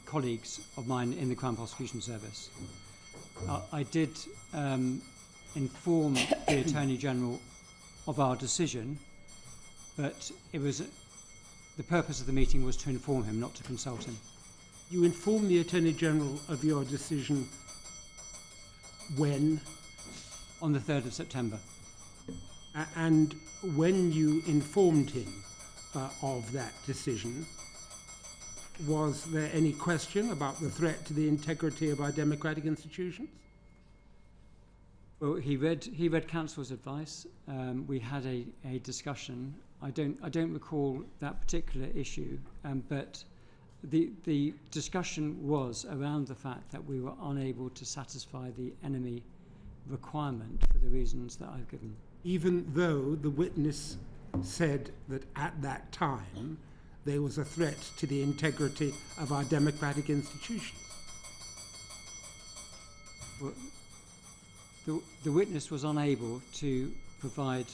colleagues of mine in the Crown Prosecution Service. I did inform the Attorney General of our decision, but it was the purpose of the meeting was to inform him, not to consult him. You informed the Attorney General of your decision when? On the 3rd of September. And when you informed him of that decision, was there any question about the threat to the integrity of our democratic institutions? Well, he read counsel's advice. We had a discussion. I don't recall that particular issue, but the discussion was around the fact that we were unable to satisfy the enemy requirement for the reasons that I've given. Even though the witness said that at that time there was a threat to the integrity of our democratic institutions? Well, the witness was unable to provide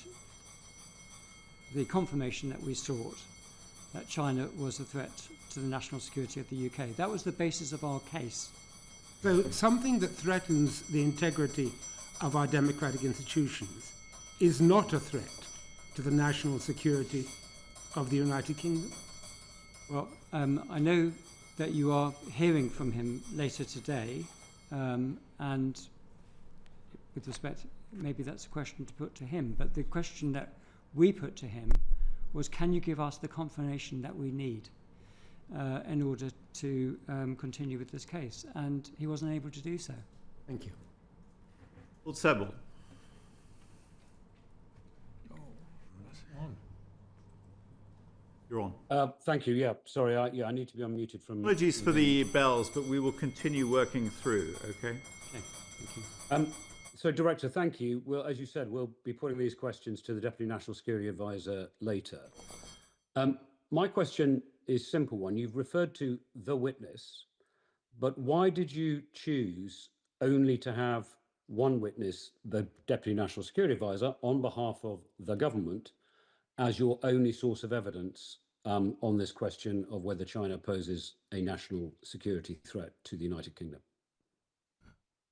the confirmation that we sought, that China was a threat to the national security of the UK. That was the basis of our case. So something that threatens the integrity of our democratic institutions is not a threat to the national security of the United Kingdom? Well, I know that you are hearing from him later today, and with respect, maybe that's a question to put to him, but the question that we put to him was, can you give us the confirmation that we need in order to continue with this case? And he wasn't able to do so. Thank you. Lord Sebel. You're on. Thank you. Yeah, sorry. I need to be unmuted from. Apologies for the bells, but we will continue working through. Okay. Okay. Thank you. So, Director, thank you. Well, as you said, we'll be putting these questions to the Deputy National Security Advisor later. My question is a simple one. You've referred to the witness, but why did you choose only to have one witness, the Deputy National Security Advisor, on behalf of the government, as your only source of evidence on this question of whether China poses a national security threat to the United Kingdom?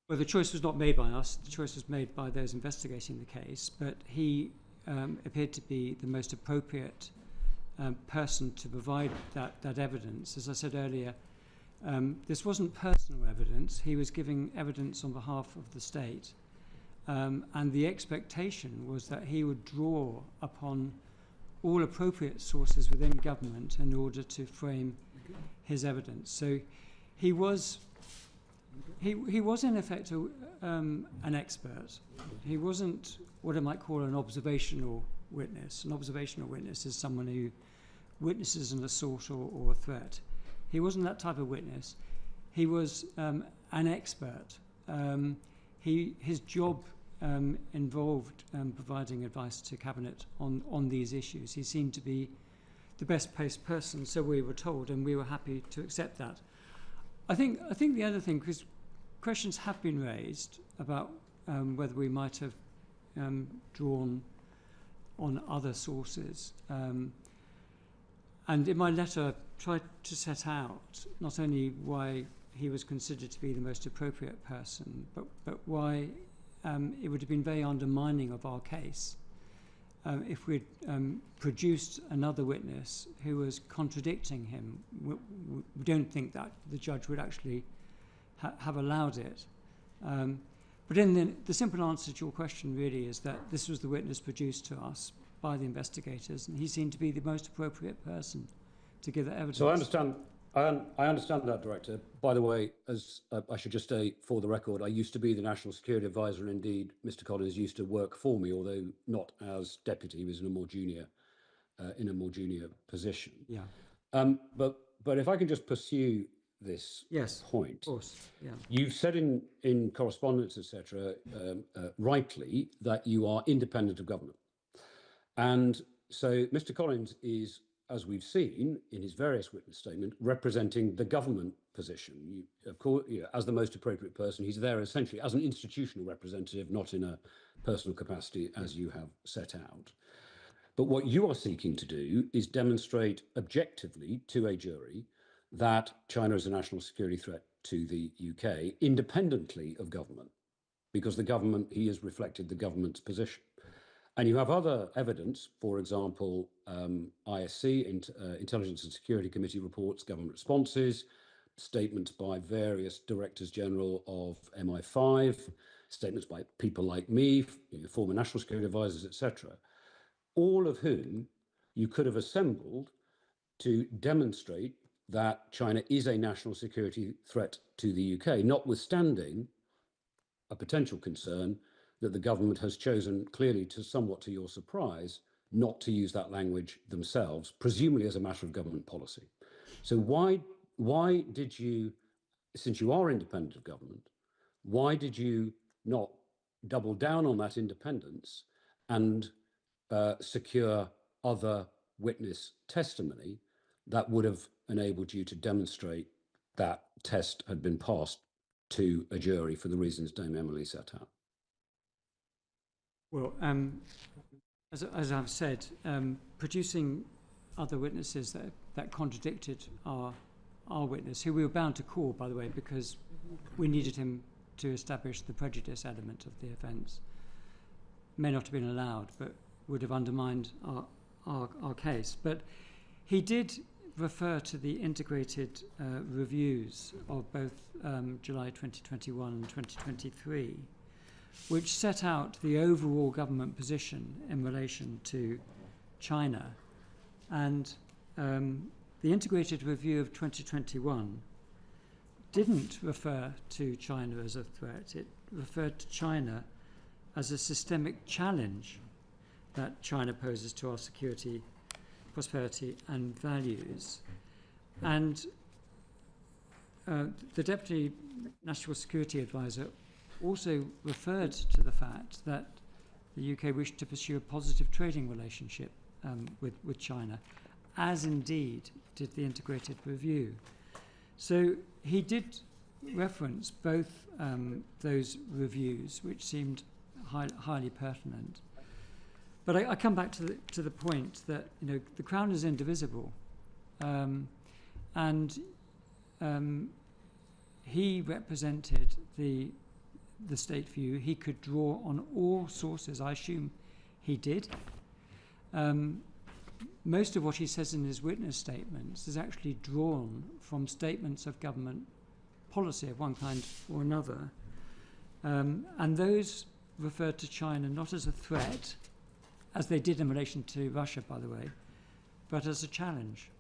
Well, the choice was not made by us. The choice was made by those investigating the case, but he appeared to be the most appropriate person to provide that evidence. As I said earlier, this wasn't personal evidence. He was giving evidence on behalf of the state, and the expectation was that he would draw upon all appropriate sources within government in order to frame his evidence. So he was in effect an expert. He wasn't what I might call an observational witness. An observational witness is someone who witnesses an assault or a threat. He wasn't that type of witness. He was an expert. His job involved providing advice to Cabinet on these issues. He seemed to be the best placed person, so we were told, and we were happy to accept that. I think the other thing, because questions have been raised about whether we might have drawn on other sources, and in my letter I tried to set out not only why he was considered to be the most appropriate person, but why it would have been very undermining of our case if we'd produced another witness who was contradicting him. We don't think that the judge would actually have allowed it. But in the simple answer to your question really is that this was the witness produced to us by the investigators, and he seemed to be the most appropriate person to give that evidence. So I understand that, Director. By the way, as I should just say for the record, I used to be the National Security Advisor, and indeed Mr. Collins used to work for me, although not as deputy. He was in a more junior position. Yeah. But if I can just pursue this point. Of course. Yeah. You've said in correspondence, etc., rightly that you are independent of government, and so Mr. Collins is, as we've seen in his various witness statements, representing the government position. Of course, as the most appropriate person, he's there essentially as an institutional representative, not in a personal capacity as you have set out. But what you are seeking to do is demonstrate objectively to a jury that China is a national security threat to the UK, independently of government, because the government, he has reflected the government's position. And you have other evidence, for example, ISC, Intelligence and Security Committee reports, government responses, statements by various directors general of MI5, statements by people like me, former national security advisors, etc., all of whom you could have assembled to demonstrate that China is a national security threat to the UK, notwithstanding a potential concern that the government has chosen, clearly somewhat to your surprise, not to use that language themselves, presumably as a matter of government policy. So why did you, since you are independent of government, why did you not double down on that independence and secure other witness testimony that would have enabled you to demonstrate that test had been passed to a jury for the reasons Dame Emily set out? Well, as I've said, producing other witnesses that contradicted our witness, who we were bound to call, by the way, because we needed him to establish the prejudice element of the offence, may not have been allowed, but would have undermined our case. But he did refer to the integrated reviews of both July 2021 and 2023, which set out the overall government position in relation to China. And the integrated review of 2021 didn't refer to China as a threat. It referred to China as a systemic challenge that China poses to our security, prosperity and values. And the Deputy National Security Advisor also referred to the fact that the UK wished to pursue a positive trading relationship with China, as indeed did the integrated review. So he did reference both those reviews, which seemed highly pertinent. But I come back to the point that the Crown is indivisible, and he represented the state view. He could draw on all sources. I assume he did. Most of what he says in his witness statements is actually drawn from statements of government policy of one kind or another, and those referred to China not as a threat, as they did in relation to Russia, by the way, but as a challenge,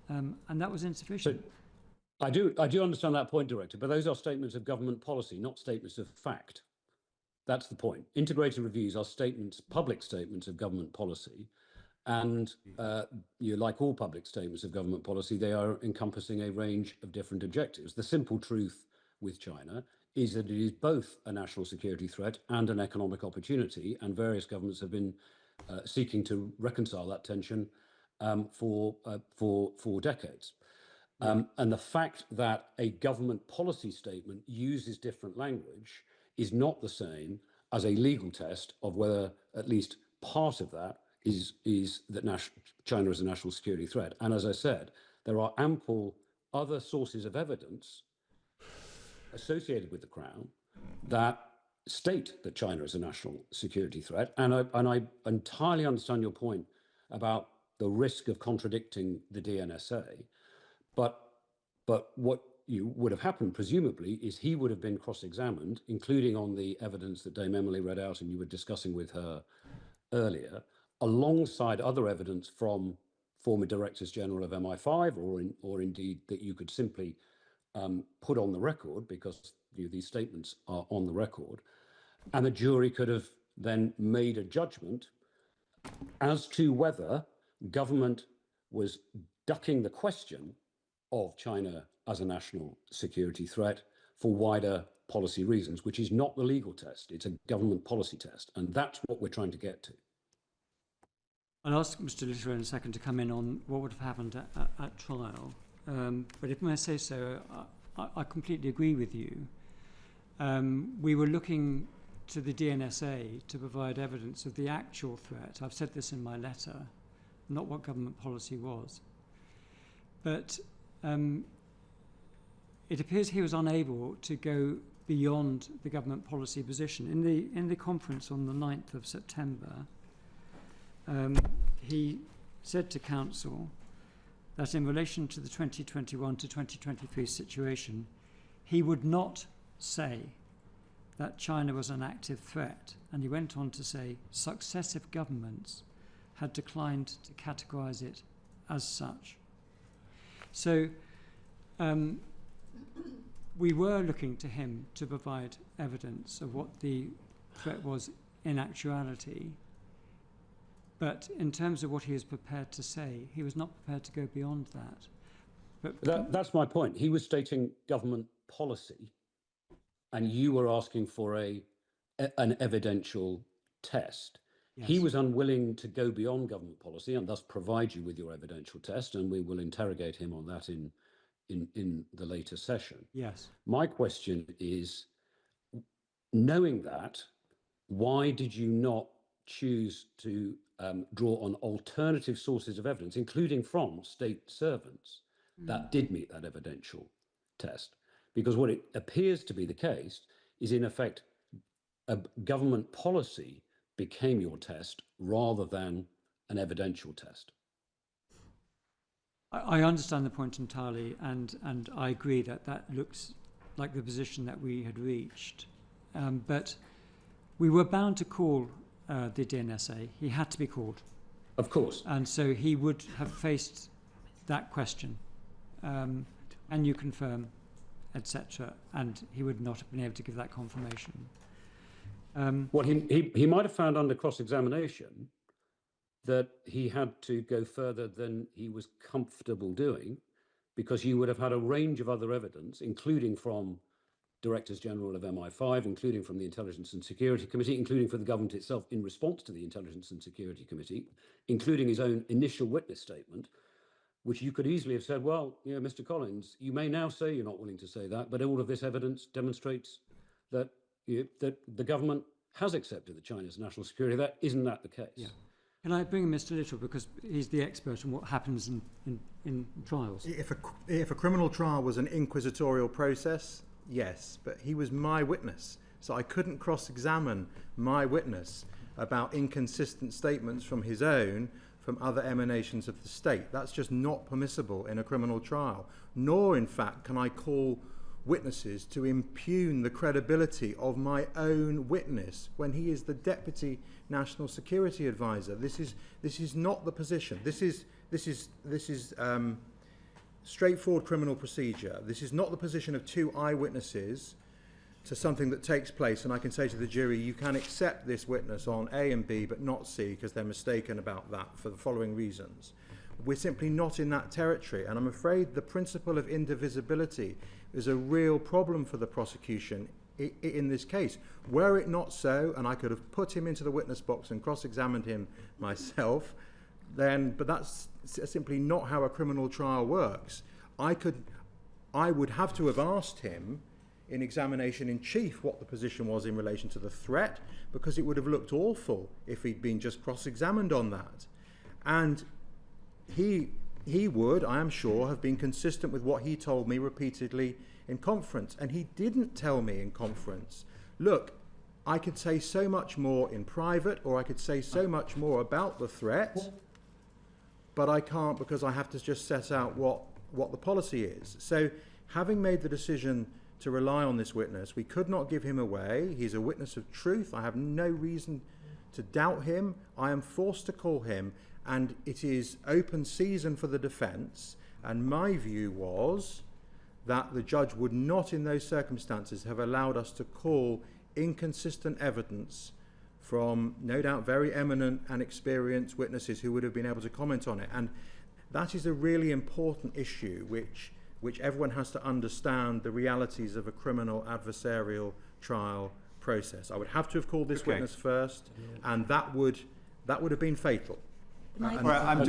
and that was insufficient. So I do understand that point, Director, but those are statements of government policy, not statements of fact. That's the point. Integrated reviews are statements, public statements of government policy, and like all public statements of government policy, they are encompassing a range of different objectives. The simple truth with China is that it is both a national security threat and an economic opportunity, and various governments have been seeking to reconcile that tension for decades. And the fact that a government policy statement uses different language is not the same as a legal test of whether at least part of that is that China is a national security threat. And as I said, there are ample other sources of evidence associated with the Crown that state that China is a national security threat. And I entirely understand your point about the risk of contradicting the DNSA. But what would have happened, presumably, is he would have been cross-examined, including on the evidence that Dame Emily read out and you were discussing with her earlier, alongside other evidence from former Directors General of MI5, or indeed that you could simply put on the record, because these statements are on the record, and the jury could have then made a judgment as to whether government was ducking the question of China as a national security threat for wider policy reasons, which is not the legal test. It's a government policy test, and that's what we're trying to get to. I'll ask Mr. Litter in a second to come in on what would have happened at trial. But if I may say so, I completely agree with you. We were looking to the DNSA to provide evidence of the actual threat. I've said this in my letter, not what government policy was. But it appears he was unable to go beyond the government policy position. In the conference on the 9th of September, he said to Council that in relation to the 2021 to 2023 situation, he would not say that China was an active threat. And he went on to say successive governments had declined to categorise it as such. So we were looking to him to provide evidence of what the threat was in actuality. But in terms of what he was prepared to say, he was not prepared to go beyond that. But That's my point. He was stating government policy, and you were asking for an evidential test. yes. He was unwilling to go beyond government policy and thus provide you with your evidential test, and we will interrogate him on that in the later session. Yes. My question is, knowing that, why did you not choose to draw on alternative sources of evidence, including from state servants, that did meet that evidential test? Because what it appears to be the case is, in effect, a government policy became your test rather than an evidential test. I understand the point entirely, and I agree that looks like the position that we had reached. But we were bound to call the DNSA. He had to be called. Of course. And so he would have faced that question. And you confirm, etc. And he would not have been able to give that confirmation. Well, he might have found under cross-examination that he had to go further than he was comfortable doing, because you would have had a range of other evidence, including from Directors General of MI5, including from the Intelligence and Security Committee, including for the government itself in response to the Intelligence and Security Committee, including his own initial witness statement, which you could easily have said, well, you know, Mr. Collins, you may now say you're not willing to say that, but all of this evidence demonstrates that that the government has accepted that China's national security. Isn't that the case? Yeah. Can I bring in Mr. Little, because he's the expert on what happens in trials? If a criminal trial was an inquisitorial process, yes, but he was my witness, so I couldn't cross-examine my witness about inconsistent statements from his own, from other emanations of the state. That's just not permissible in a criminal trial. Nor, in fact, can I call witnesses to impugn the credibility of my own witness when he is the Deputy National Security Advisor. This is not the position. This is straightforward criminal procedure. This is not the position of two eyewitnesses to something that takes place, and I can say to the jury, you can accept this witness on A and B but not C because they're mistaken about that for the following reasons. We're simply not in that territory, and I'm afraid the principle of indivisibility is a real problem for the prosecution in this case. Were it not so, and I could have put him into the witness box and cross-examined him myself, but that's simply not how a criminal trial works. I would have to have asked him in examination in chief what the position was in relation to the threat, because it would have looked awful if he'd been just cross-examined on that. And he would, I am sure, have been consistent with what he told me repeatedly in conference. And he didn't tell me in conference, look, I could say so much more in private, or I could say so much more about the threat, but I can't because I have to just set out what the policy is. So having made the decision to rely on this witness, we could not give him away. He's a witness of truth. I have no reason to doubt him. I am forced to call him, and it is open season for the defence. And my view was that the judge would not in those circumstances have allowed us to call inconsistent evidence from no doubt very eminent and experienced witnesses who would have been able to comment on it. And that is a really important issue which everyone has to understand the realities of a criminal adversarial trial process. I would have to have called this witness first, and that would have been fatal. Right, I'm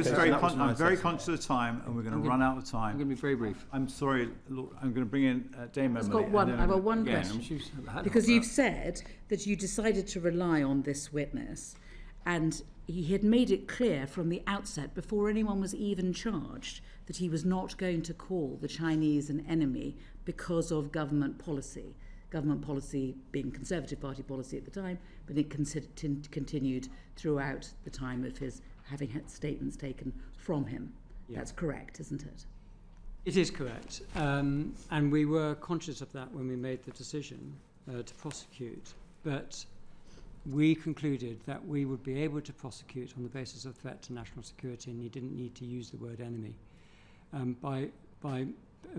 very conscious of the time, and we're going to run out of time. I'm going to be very brief. I'm sorry, look, I'm going to bring in Dame Emily. I've got one question. Because you've said that you decided to rely on this witness, and he had made it clear from the outset, before anyone was even charged, that he was not going to call the Chinese an enemy because of government policy. Government policy being Conservative Party policy at the time, but it continued throughout the time of his having had statements taken from him. Yeah. That's correct, isn't it? It is correct. And we were conscious of that when we made the decision to prosecute. But we concluded that we would be able to prosecute on the basis of threat to national security, and he didn't need to use the word enemy. By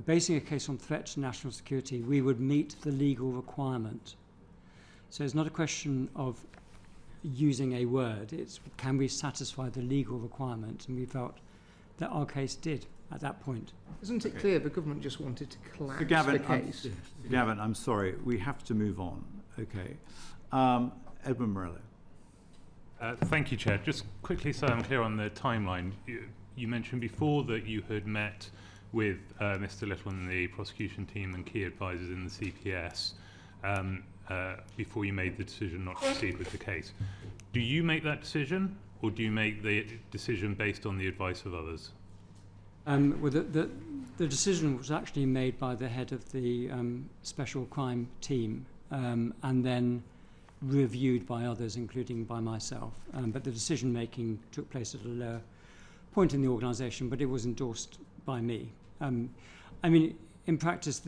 basing a case on threat to national security, we would meet the legal requirement. So it's not a question of using a word, it's can we satisfy the legal requirement, and we felt that our case did at that point. Isn't it clear the government just wanted to collapse the case? Gavin, I'm sorry, we have to move on. Okay. Edwin Morello. Thank you, Chair. Just quickly so I'm clear on the timeline, you mentioned before that you had met with Mr. Little and the prosecution team and key advisors in the CPS before you made the decision not to proceed with the case. Do you make that decision, or do you make the decision based on the advice of others? Well, the decision was actually made by the head of the special crime team, and then reviewed by others, including by myself. But the decision making took place at a lower point in the organisation, but it was endorsed by me. I mean, in practice,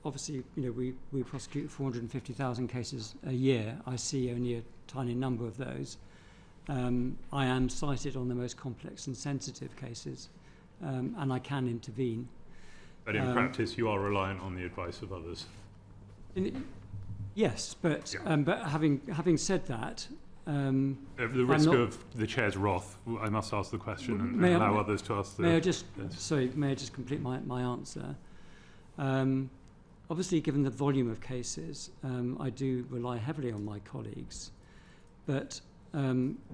obviously, you know, we prosecute 450,000 cases a year. I see only a tiny number of those. I am cited on the most complex and sensitive cases, and I can intervene. But in practice, you are reliant on the advice of others. Yes, but having said that, at the risk of the Chair's wrath, I must ask the question and allow others to ask the... May I just complete my answer? Obviously, given the volume of cases, I do rely heavily on my colleagues, but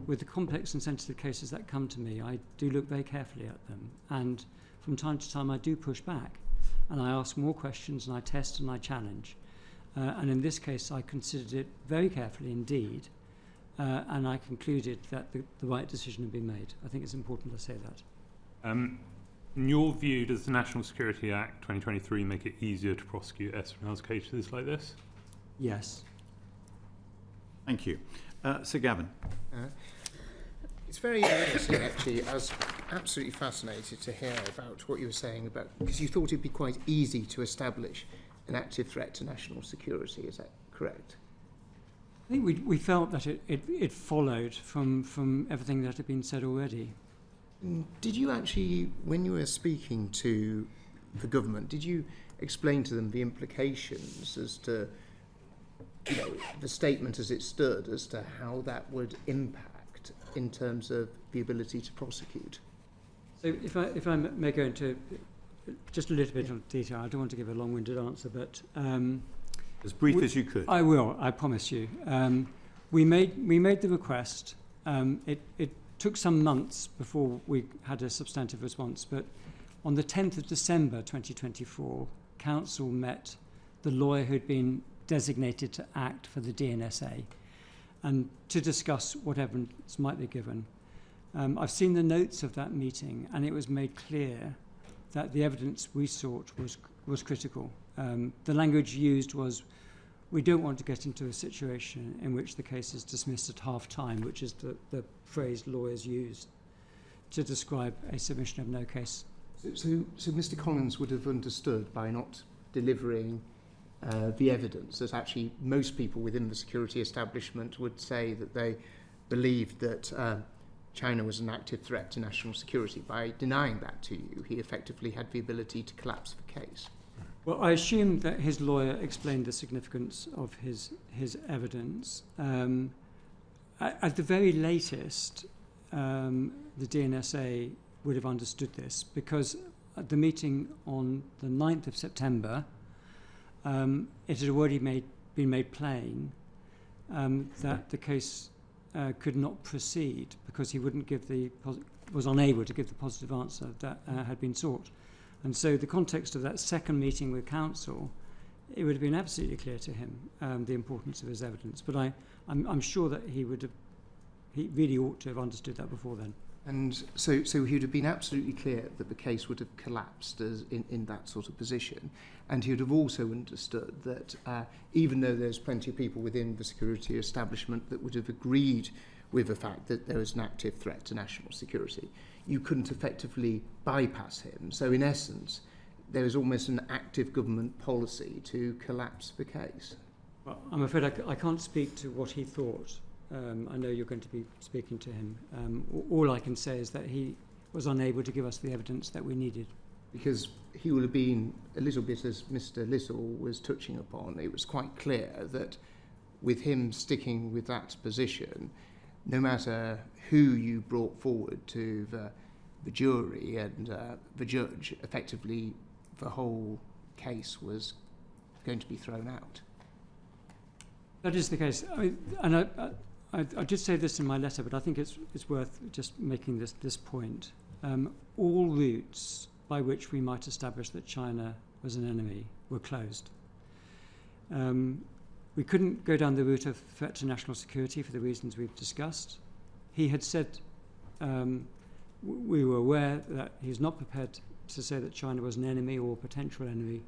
with the complex and sensitive cases that come to me, I do look very carefully at them, and from time to time I do push back, and I ask more questions, and I test and I challenge. And in this case, I considered it very carefully indeed, and I concluded that the right decision had been made. I think it's important to say that. In your view, does the National Security Act 2023 make it easier to prosecute espionage cases like this? Yes. Thank you. Sir Gavin. It's very interesting, actually. I was absolutely fascinated to hear about what you were saying about, because you thought it'd be quite easy to establish an active threat to national security. Is that correct? I think we felt that it followed from everything that had been said already. Did you actually, when you were speaking to the government, did you explain to them the implications as to, you know, the statement as it stood, as to how that would impact in terms of the ability to prosecute? So if I may go into just a little bit of detail, I don't want to give a long-winded answer, but as brief as you could. I will. I promise you. We made the request. It took some months before we had a substantive response, but on the 10th of December 2024, Council met the lawyer who'd been designated to act for the DNSA and to discuss what evidence might be given. I've seen the notes of that meeting, and it was made clear that the evidence we sought was critical. The language used was, we don't want to get into a situation in which the case is dismissed at half-time, which is the phrase lawyers use to describe a submission of no case. So Mr. Collins would have understood by not delivering the evidence that actually most people within the security establishment would say that they believed that China was an active threat to national security. By denying that to you, he effectively had the ability to collapse the case. Well, I assume that his lawyer explained the significance of his evidence. At the very latest, the DNSA would have understood this, because at the meeting on the 9th of September, it had already been made plain that the case could not proceed because he wouldn't give was unable to give the positive answer that had been sought. And so the context of that second meeting with Council, it would have been absolutely clear to him the importance of his evidence. But I'm sure that he really ought to have understood that before then. And so he would have been absolutely clear that the case would have collapsed in that sort of position. And he would have also understood that even though there's plenty of people within the security establishment that would have agreed with the fact that there was an active threat to national security, you couldn't effectively bypass him. So in essence, there was almost an active government policy to collapse the case. Well, I'm afraid I can't speak to what he thought. I know you're going to be speaking to him. All I can say is that he was unable to give us the evidence that we needed. Because he would have been, a little bit as Mr. Little was touching upon, it was quite clear that with him sticking with that position, no matter who you brought forward to the jury and the judge, effectively the whole case was going to be thrown out. That is the case. I did say this in my letter, but I think it's worth just making this point. All routes by which we might establish that China was an enemy were closed. We couldn't go down the route of threat to national security for the reasons we've discussed. He had said we were aware that he's not prepared to say that China was an enemy or potential enemy.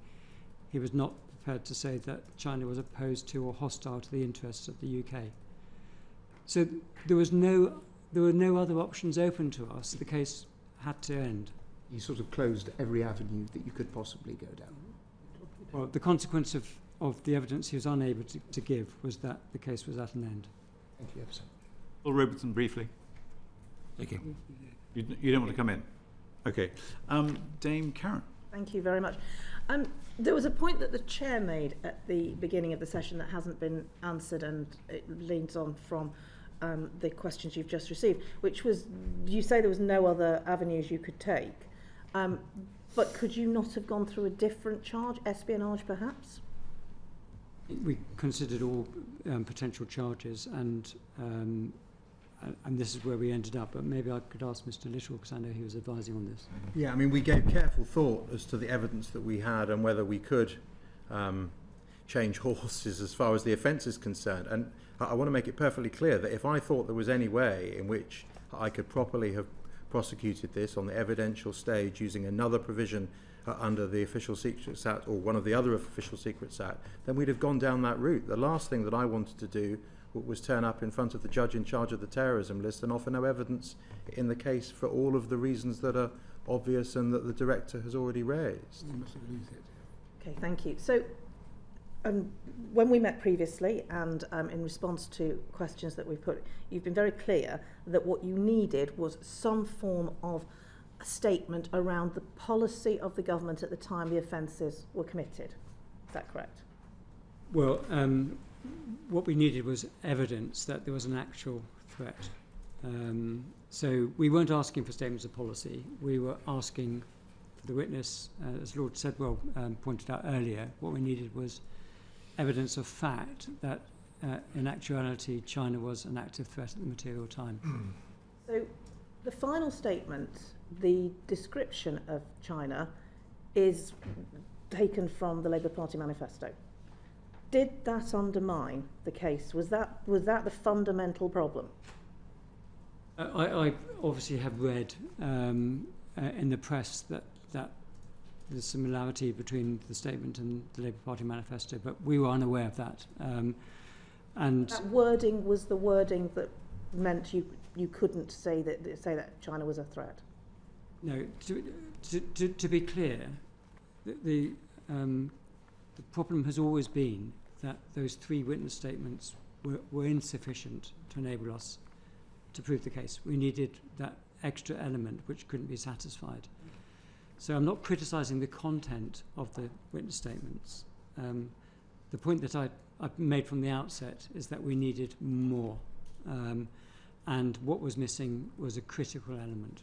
He was not prepared to say that China was opposed to or hostile to the interests of the UK. So there were no other options open to us. The case had to end. You sort of closed every avenue that you could possibly go down. Well, the consequence of the evidence he was unable to give was that the case was at an end. Thank you ever so much. Paul Robertson, briefly. Thank you. You don't want to come in? Okay. Dame Karen. Thank you very much. There was a point that the chair made at the beginning of the session that hasn't been answered, and it leans on from the questions you've just received, which was, you say there was no other avenues you could take, but could you not have gone through a different charge, espionage perhaps? We considered all potential charges, and this is where we ended up. But maybe I could ask Mr. Little, because I know he was advising on this. Yeah, I mean, we gave careful thought as to the evidence that we had and whether we could change horses as far as the offence is concerned. And I want to make it perfectly clear that if I thought there was any way in which I could properly have prosecuted this on the evidential stage using another provision under the Official Secrets Act or one of the other Official Secrets Act, then we'd have gone down that route. The last thing that I wanted to do was turn up in front of the judge in charge of the terrorism list and offer no evidence in the case for all of the reasons that are obvious and that the director has already raised. Okay, thank you. So when we met previously and in response to questions that we've put, you've been very clear that what you needed was some form of a statement around the policy of the government at the time the offences were committed. Is that correct? Well, what we needed was evidence that there was an actual threat. So we weren't asking for statements of policy. We were asking for the witness, as Lord Sedwell pointed out earlier, what we needed was evidence of fact that in actuality China was an active threat at the material time. So the final statement, the description of China, is taken from the Labour Party manifesto. Did that undermine the case? Was that the fundamental problem? I obviously have read in the press that there's similarity between the statement and the Labour Party manifesto, but we were unaware of that. And that wording was the wording that meant you couldn't say that China was a threat. No, to be clear, the problem has always been that those three witness statements were insufficient to enable us to prove the case. We needed that extra element which couldn't be satisfied. So I'm not criticising the content of the witness statements. The point that I made from the outset is that we needed more. And what was missing was a critical element.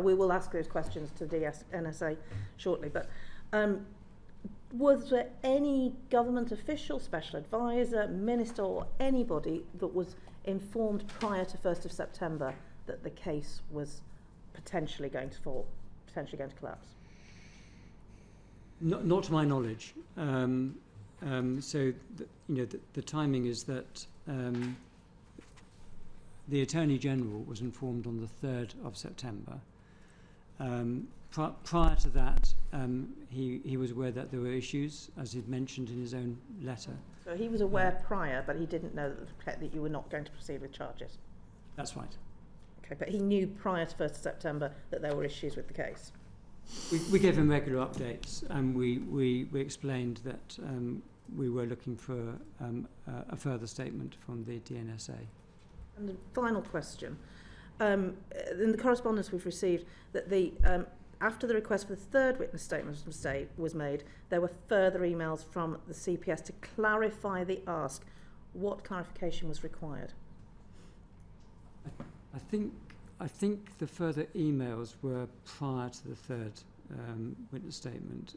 We will ask those questions to NSA shortly, but was there any government official, special advisor, minister or anybody that was informed prior to 1st of September that the case was potentially going to fall, potentially going to collapse? Not to my knowledge. So the timing is that the Attorney General was informed on the 3rd of September. Prior to that, he was aware that there were issues, as he'd mentioned in his own letter. So he was aware prior, but he didn't know that you were not going to proceed with charges. That's right. Okay, but he knew prior to 1st of September that there were issues with the case. We gave him regular updates, and we explained that we were looking for a further statement from the DNSA. And the final question. In the correspondence we've received, that the after the request for the third witness statement was made, there were further emails from the CPS to clarify the ask. What clarification was required? I think the further emails were prior to the third witness statement.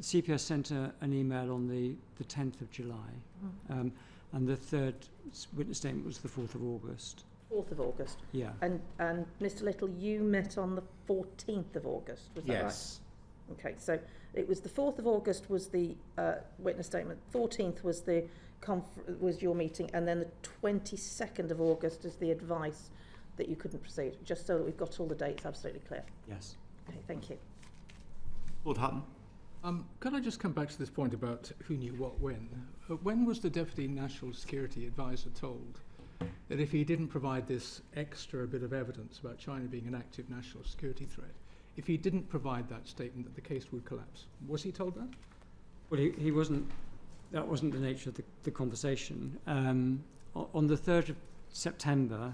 CPS sent an email on the 10th of July, and the third witness statement was the 4th of August. 4th of August. Yeah. And Mr. Little, you met on the 14th of August, was that right? Yes. Okay, so it was the 4th of August was the witness statement, 14th was the was your meeting, and then the 22nd of August is the advice that you couldn't proceed, just so that we've got all the dates absolutely clear. Yes. Okay, thank you. Lord Hutton. Could I just come back to this point about who knew what when? When was the Deputy National Security Advisor told that if he didn't provide this extra bit of evidence about China being an active national security threat, if he didn't provide that statement, that the case would collapse? Was he told that? Well, he wasn't. That wasn't the nature of the conversation. On the 3rd of September.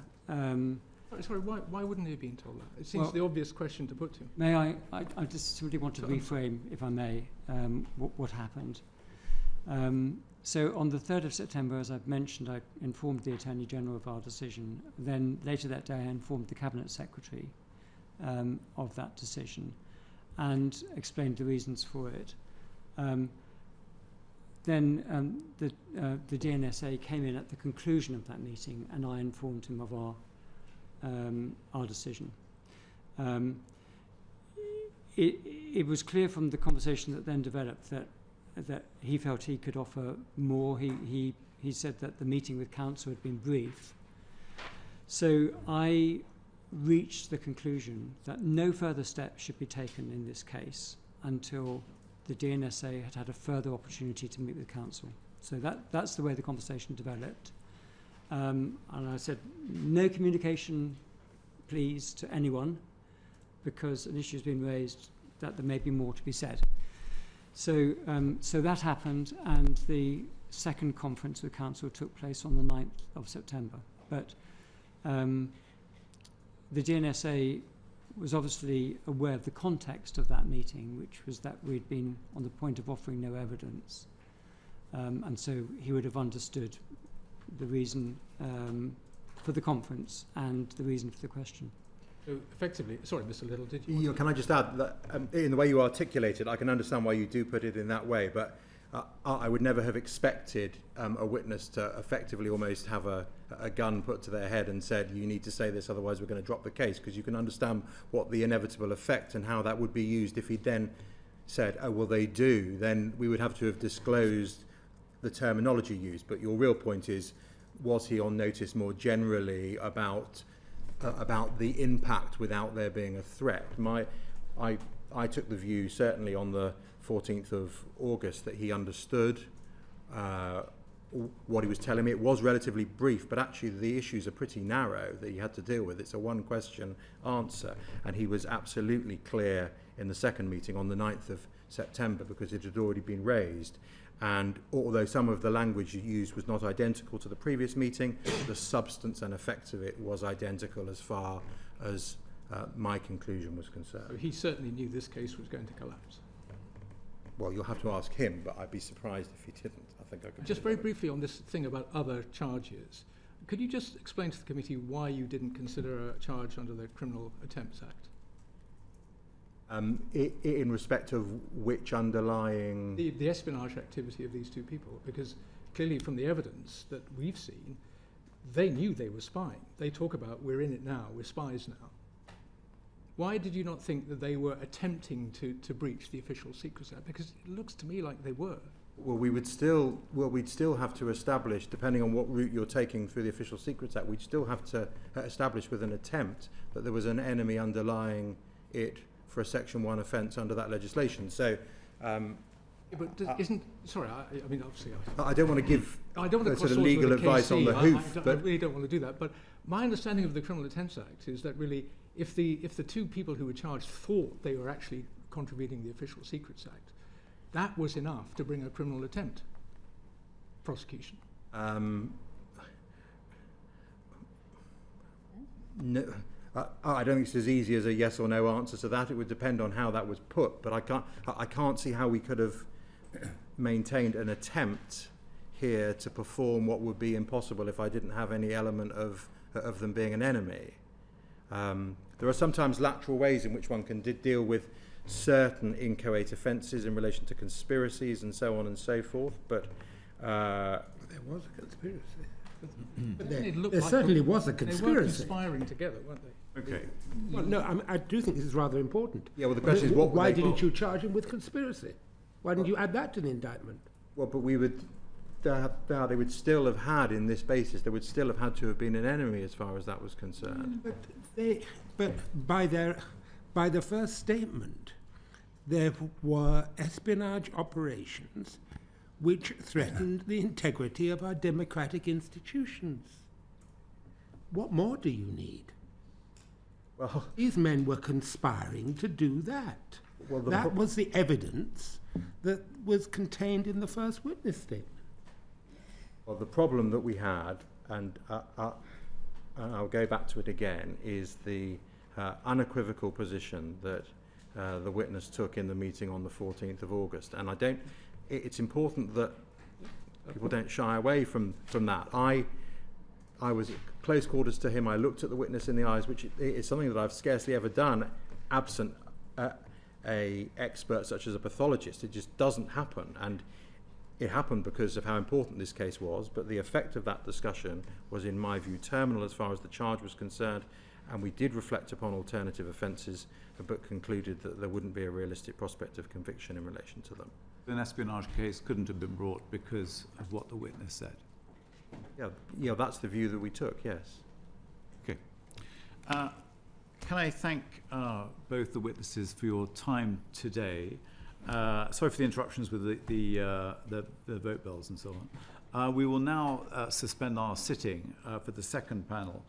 Sorry, why wouldn't he have been told that? It seems the obvious question to put to him. May I just simply want to reframe, if I may, what happened. So on the 3rd of September, as I've mentioned, I informed the Attorney General of our decision. Then later that day, I informed the Cabinet Secretary of that decision and explained the reasons for it. Then the DNSA came in at the conclusion of that meeting, and I informed him of our decision. It was clear from the conversation that then developed that he felt he could offer more. He said that the meeting with counsel had been brief. So I reached the conclusion that no further steps should be taken in this case until the DNSA had had a further opportunity to meet with counsel. So that's the way the conversation developed. And I said, no communication, please, to anyone, because an issue has been raised that there may be more to be said. So that happened, and the second conference with counsel took place on the 9th of September. But the DNSA was obviously aware of the context of that meeting, which was that we'd been on the point of offering no evidence. And so he would have understood the reason for the conference and the reason for the question. So effectively, sorry, Mr. Little, did you? Can I just add that in the way you articulate it, I can understand why you do put it in that way, but I would never have expected a witness to effectively almost have a gun put to their head and said, you need to say this, otherwise we're going to drop the case, because you can understand what the inevitable effect and how that would be used if he then said, oh, well, they do, then we would have to have disclosed the terminology used. But your real point is, was he on notice more generally about the impact without there being a threat? I took the view, certainly on the 14th of August, that he understood what he was telling me. It was relatively brief, but actually the issues are pretty narrow that he had to deal with. It's a one-question answer, and he was absolutely clear in the second meeting on the 9th of September, because it had already been raised. And although some of the language used was not identical to the previous meeting, the substance and effect of it was identical as far as my conclusion was concerned. So he certainly knew this case was going to collapse. Well, you'll have to ask him, but I'd be surprised if he didn't. I think I could. Just very briefly on this thing about other charges, could you just explain to the committee why you didn't consider a charge under the Criminal Attempts Act? In respect of which underlying... The espionage activity of these two people, because clearly from the evidence that we've seen, they knew they were spying. They talk about, we're in it now, we're spies now. Why did you not think that they were attempting to breach the Official Secrets Act? Because it looks to me like they were. Well, we'd still have to establish, depending on what route you're taking through the Official Secrets Act, we'd still have to establish with an attempt that there was an enemy underlying it for a Section 1 offence under that legislation. So, sorry, I mean, obviously, I don't want to give I don't want to sort of legal advice on the hoof, I but really don't want to do that. But my understanding of the Criminal Attempts Act is that really, if the two people who were charged thought they were actually contravening the Official Secrets Act, that was enough to bring a criminal attempt prosecution. No, I don't think it's as easy as a yes or no answer to that. It would depend on how that was put, but I can't see how we could have maintained an attempt here to perform what would be impossible if I didn't have any element of them being an enemy. There are sometimes lateral ways in which one can deal with certain inchoate offences in relation to conspiracies and so on and so forth, but There was a conspiracy. But then it looked There like certainly was a they were conspiracy. conspiring together, weren't they? Okay. Well, no, I do think this is rather important. yeah, well, the question is what would Why they didn't you charge him with conspiracy? Why didn't you add that to the indictment? Well, but we would, they would still have had, in this basis, they would still have had to have been an enemy as far as that was concerned. But by the first statement, there were espionage operations which threatened the integrity of our democratic institutions. What more do you need? Well, These men were conspiring to do that. Well, That was the evidence that was contained in the first witness statement. well, the problem that we had, and I'll go back to it again, is the unequivocal position that the witness took in the meeting on the 14th of August. And it's important that people don't shy away from that. I was at close quarters to him. I looked at the witness in the eyes, which is something that I've scarcely ever done, absent a expert such as a pathologist. It just doesn't happen. And it happened because of how important this case was, but the effect of that discussion was, in my view, terminal as far as the charge was concerned, and we did reflect upon alternative offences, but concluded that there wouldn't be a realistic prospect of conviction in relation to them. An espionage case couldn't have been brought because of what the witness said. Yeah, that's the view that we took, yes. Okay. Can I thank both the witnesses for your time today? Sorry for the interruptions with the vote bells and so on. We will now suspend our sitting for the second panel.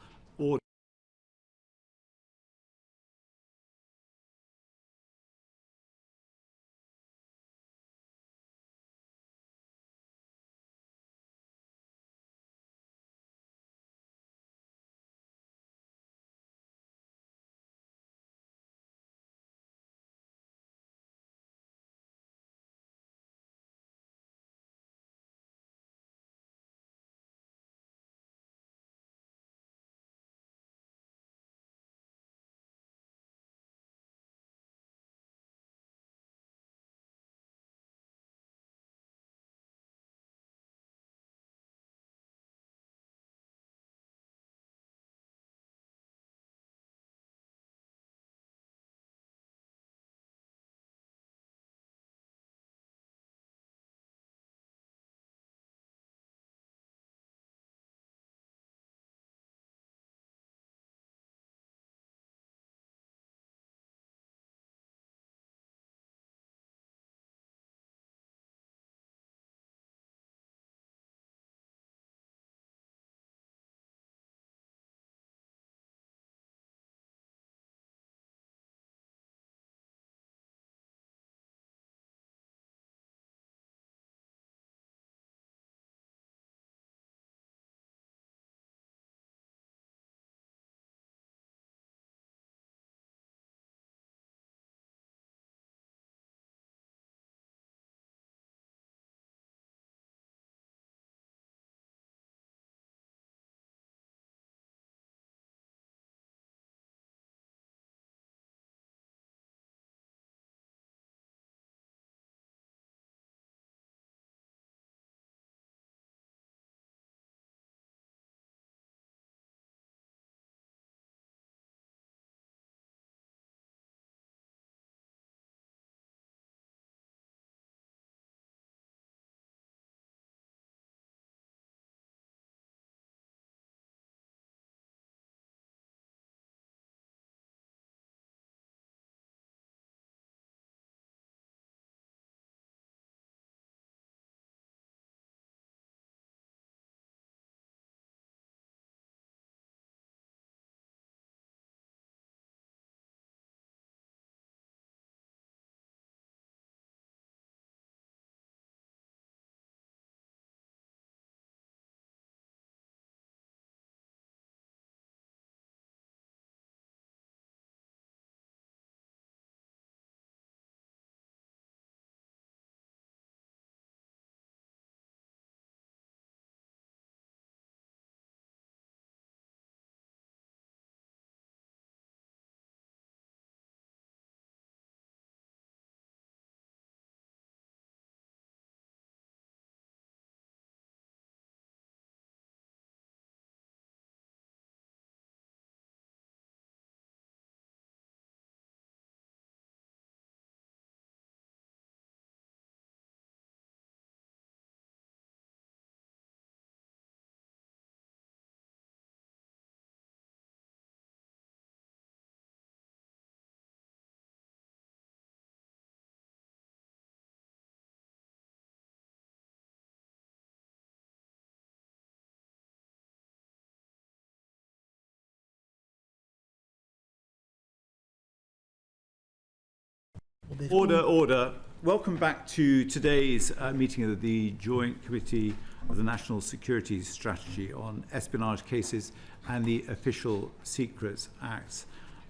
Order. Welcome back to today's meeting of the Joint Committee of the National Security Strategy on Espionage Cases and the Official Secrets Acts.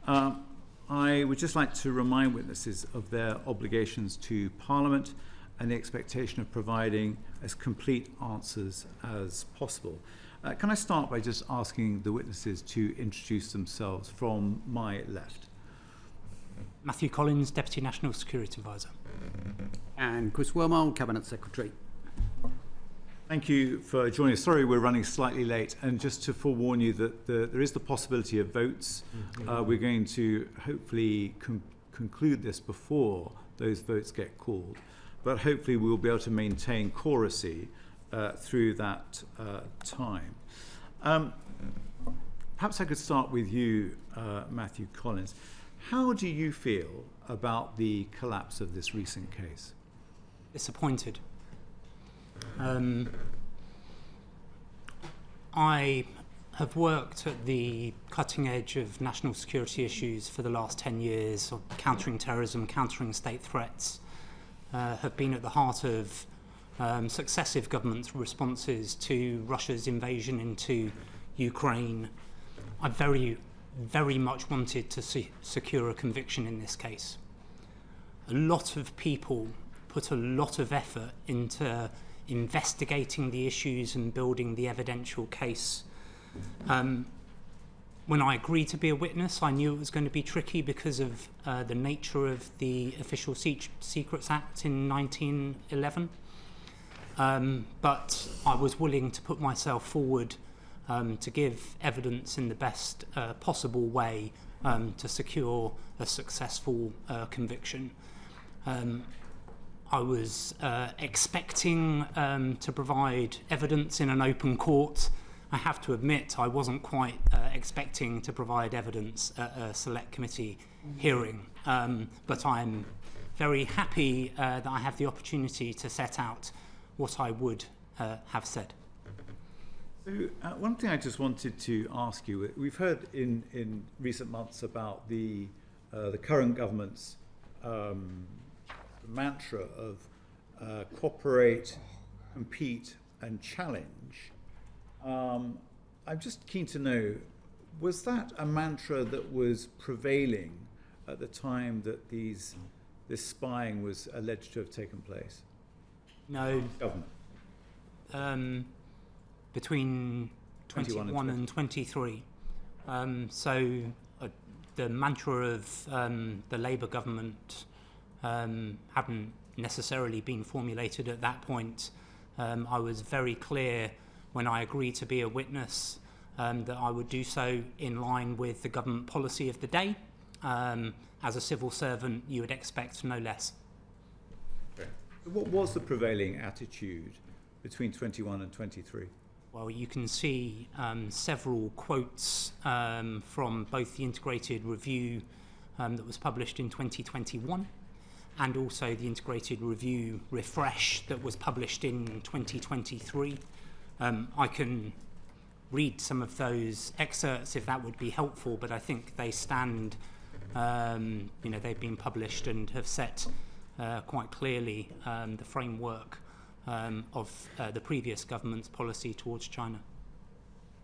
I would just like to remind witnesses of their obligations to Parliament and the expectation of providing as complete answers as possible. Can I start by just asking the witnesses to introduce themselves from my left? Matthew Collins, Deputy National Security Advisor. And Chris Wormald, Cabinet Secretary. Thank you for joining us. Sorry we're running slightly late, and just to forewarn you that there is the possibility of votes. We're going to hopefully conclude this before those votes get called, but hopefully we'll be able to maintain choracy through that time. Perhaps I could start with you, Matthew Collins. How do you feel about the collapse of this recent case? Disappointed. I have worked at the cutting edge of national security issues for the last 10 years, of countering terrorism, countering state threats, have been at the heart of successive government responses to Russia's invasion into Ukraine. I very much wanted to secure a conviction in this case. A lot of people put a lot of effort into investigating the issues and building the evidential case. When I agreed to be a witness, I knew it was going to be tricky because of the nature of the Official Secrets Act in 1911. But I was willing to put myself forward to give evidence in the best possible way to secure a successful conviction. I was expecting to provide evidence in an open court. I have to admit I wasn't quite expecting to provide evidence at a select committee hearing, but I'm very happy that I have the opportunity to set out what I would have said. So one thing I just wanted to ask you, we've heard in recent months about the current government's mantra of cooperate, compete and challenge. I'm just keen to know, was that a mantra that was prevailing at the time that this spying was alleged to have taken place? No. Government? Between 21 and 23. So the mantra of the Labour government hadn't necessarily been formulated at that point. I was very clear when I agreed to be a witness that I would do so in line with the government policy of the day. As a civil servant, you would expect no less. Okay. What was the prevailing attitude between 21 and 23? Well, you can see several quotes from both the integrated review that was published in 2021 and also the integrated review refresh that was published in 2023. I can read some of those excerpts if that would be helpful, but I think they stand, they've been published and have set quite clearly the framework of the previous government's policy towards China.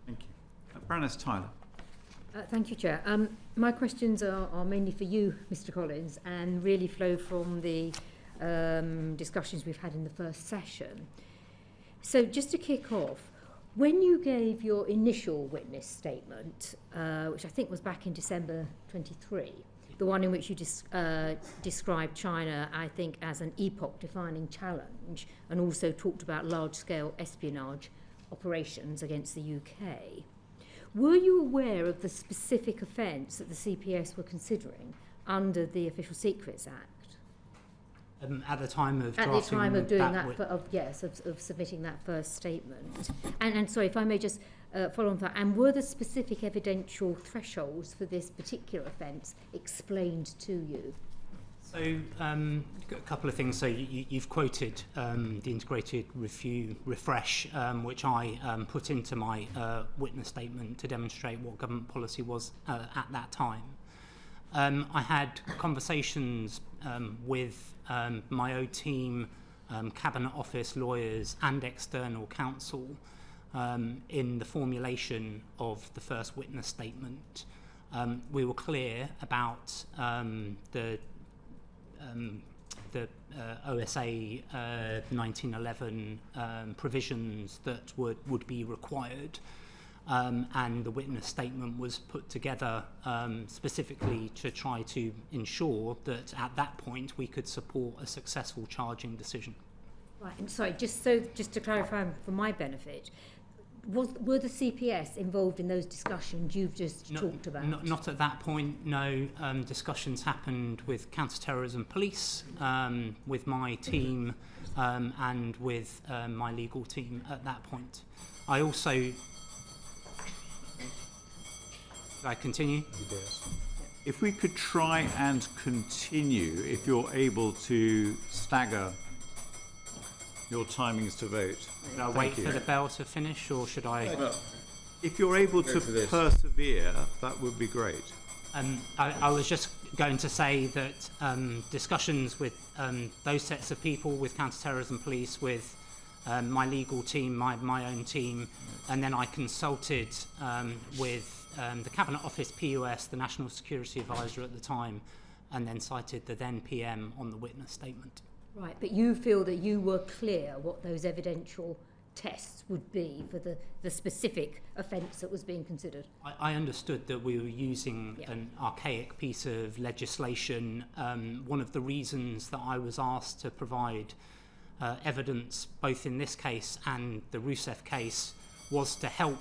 Thank you. Baroness Tyler. Thank you, Chair. My questions are mainly for you, Mr. Collins, and really flow from the discussions we've had in the first session. So just to kick off, when you gave your initial witness statement, which I think was back in December 23, the one in which you described China, I think, as an epoch-defining challenge, and also talked about large-scale espionage operations against the UK. Were you aware of the specific offence that the CPS were considering under the Official Secrets Act? At the time of at the time of doing of submitting that first statement. And sorry, if I may just follow on that. And were the specific evidential thresholds for this particular offence explained to you? So a couple of things. So you've quoted the integrated review refresh, which I put into my witness statement to demonstrate what government policy was at that time. I had conversations with my own team, Cabinet Office lawyers and external counsel in the formulation of the first witness statement. We were clear about the OSA 1911 provisions that would be required, and the witness statement was put together specifically to try to ensure that at that point we could support a successful charging decision. Right, and sorry, just to clarify for my benefit, were the CPS involved in those discussions you've just talked about? Not at that point, no. Discussions happened with counter-terrorism police, with my team, and with my legal team at that point. I also... Should I continue? Yes. If we could try and continue, if you're able to stagger your timings to vote. Should I wait for the bell to finish, or should I... If you're able to persevere, that would be great. I was just going to say that discussions with those sets of people, with counter-terrorism police, with my legal team, my own team, and then I consulted with the Cabinet Office PUS, the National Security Advisor at the time, and then cited the then PM on the witness statement. Right, but you feel that you were clear what those evidential tests would be for the specific offence that was being considered? I understood that we were using an archaic piece of legislation. One of the reasons that I was asked to provide evidence, both in this case and the Rousseff case, was to help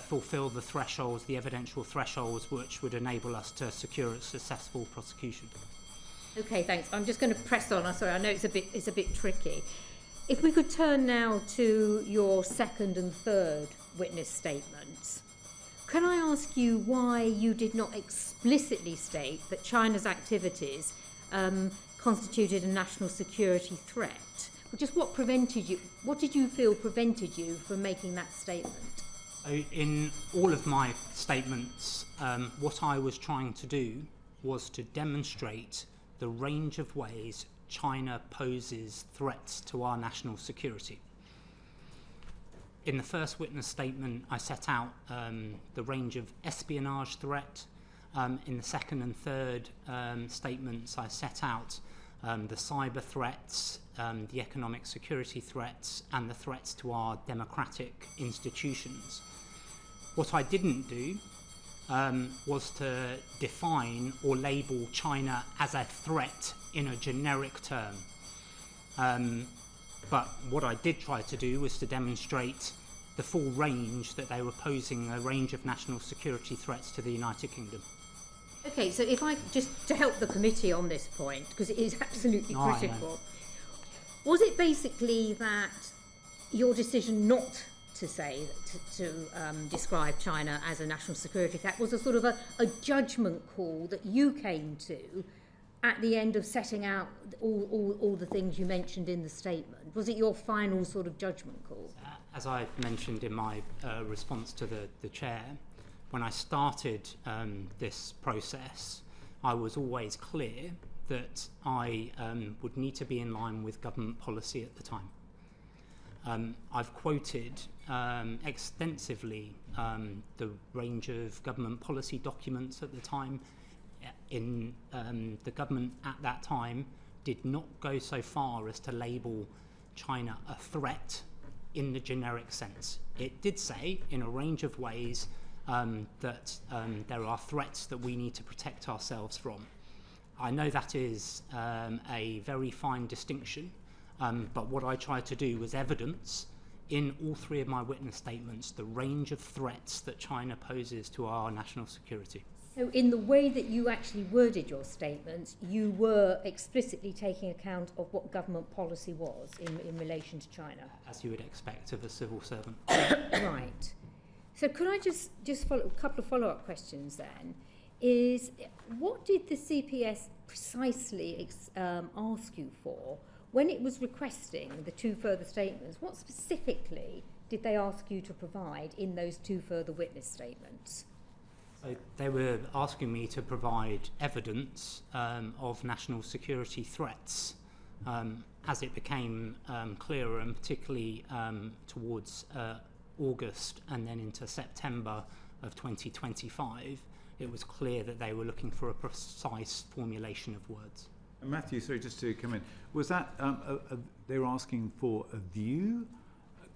fulfil the thresholds, the evidential thresholds, which would enable us to secure a successful prosecution. Okay, thanks. I'm just going to press on. I'm sorry, I know it's a bit tricky. If we could turn now to your second and third witness statements, can I ask you why you did not explicitly state that China's activities constituted a national security threat? Just what did you feel prevented you from making that statement? So in all of my statements, what I was trying to do was to demonstrate the range of ways China poses threats to our national security. In the first witness statement, I set out the range of espionage threat. In the second and third statements, I set out the cyber threats, the economic security threats, and the threats to our democratic institutions. What I didn't do was to define or label China as a threat in a generic term. But what I did try to do was to demonstrate the full range that they were posing, a range of national security threats to the United Kingdom. Okay, so if I just to help the committee on this point, because it is absolutely critical, was it basically that your decision not to say to describe China as a national security threat was a sort of a judgment call that you came to at the end of setting out all the things you mentioned in the statement? Was it your final sort of judgment call? As I mentioned in my response to the chair, when I started this process, I was always clear that I would need to be in line with government policy at the time. I've quoted extensively the range of government policy documents at the time. In the government at that time did not go so far as to label China a threat in the generic sense. It did say in a range of ways that there are threats that we need to protect ourselves from. I know that is a very fine distinction, but what I tried to do was evidence in all three of my witness statements the range of threats that China poses to our national security. So in the way that you actually worded your statements, you were explicitly taking account of what government policy was in relation to China? As you would expect of a civil servant. Right. So could I just follow a couple of follow-up questions then? Is what did the CPS precisely ask you for when it was requesting the two further statements? What specifically did they ask you to provide in those two further witness statements? So they were asking me to provide evidence of national security threats as it became clearer, and particularly towards August and then into September of 2025, it was clear that they were looking for a precise formulation of words. And Matthew, sorry, just to come in, was that they were asking for a view,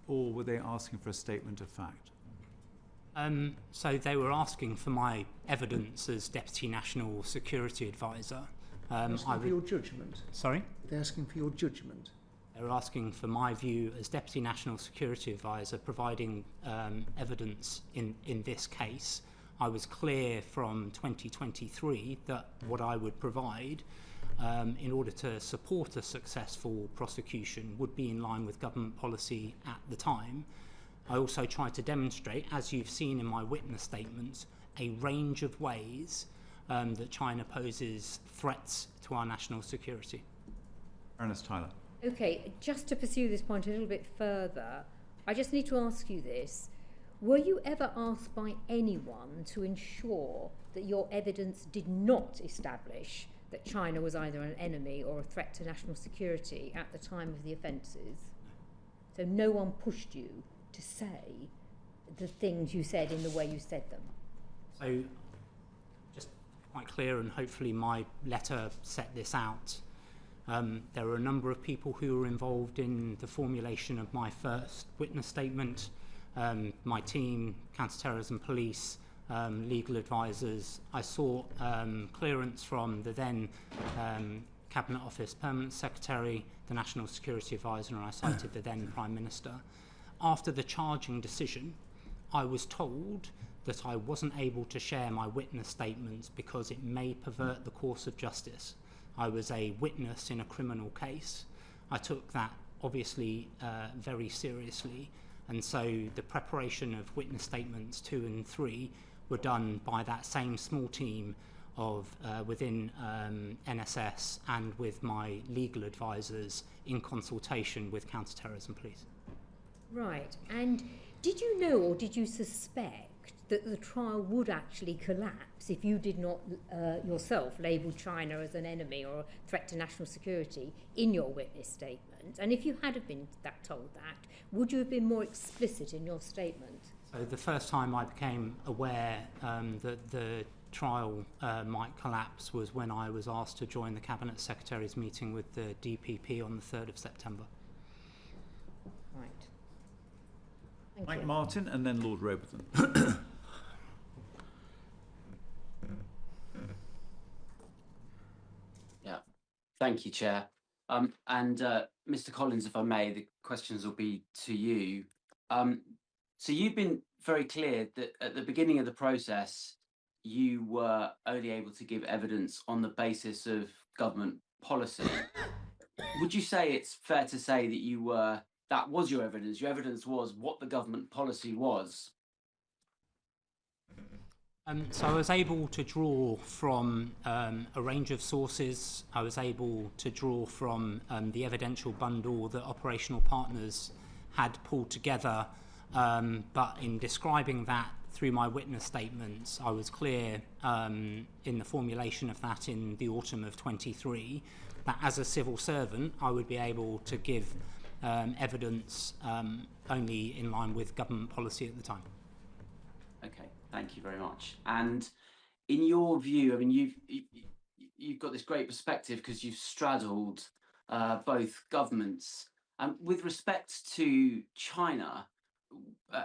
or were they asking for a statement of fact? So they were asking for my evidence as Deputy National Security Advisor. Asking for your judgment? Sorry? They're asking for your judgment? They were asking for my view as Deputy National Security Advisor, providing evidence in this case. I was clear from 2023 that what I would provide in order to support a successful prosecution would be in line with government policy at the time. I also tried to demonstrate, as you've seen in my witness statements, a range of ways that China poses threats to our national security. Ernest Tyler. Okay, just to pursue this point a little bit further, I just need to ask you this. Were you ever asked by anyone to ensure that your evidence did not establish that China was either an enemy or a threat to national security at the time of the offences? So no one pushed you to say the things you said in the way you said them? So, just quite clear, and hopefully my letter set this out. There were a number of people who were involved in the formulation of my first witness statement. My team, counter-terrorism police, legal advisors. I sought clearance from the then Cabinet Office Permanent Secretary, the National Security Advisor, and I cited the then Prime Minister. After the charging decision, I was told that I wasn't able to share my witness statements because it may pervert the course of justice. I was a witness in a criminal case. I took that obviously very seriously, and so the preparation of witness statements 2 and 3 were done by that same small team of within NSS and with my legal advisors in consultation with counter-terrorism police. Right, and did you know or did you suspect that the trial would actually collapse if you did not yourself label China as an enemy or a threat to national security in your witness statement? And if you had have been told that, would you have been more explicit in your statement? So the first time I became aware that the trial might collapse was when I was asked to join the Cabinet Secretary's meeting with the DPP on the 3rd of September. Right. Thank Mike you. Martin and then Lord Robertson. Yeah, thank you, Chair. Mr. Collins, if I may, the questions will be to you. So you've been very clear that at the beginning of the process, you were only able to give evidence on the basis of government policy. Would you say it's fair to say that that was your evidence? Your evidence was what the government policy was? So I was able to draw from a range of sources. I was able to draw from the evidential bundle that operational partners had pulled together. But in describing that through my witness statements, I was clear in the formulation of that in the autumn of 23 that as a civil servant, I would be able to give evidence only in line with government policy at the time. Okay, thank you very much. And in your view, I mean, you've got this great perspective because you've straddled both governments. With respect to China,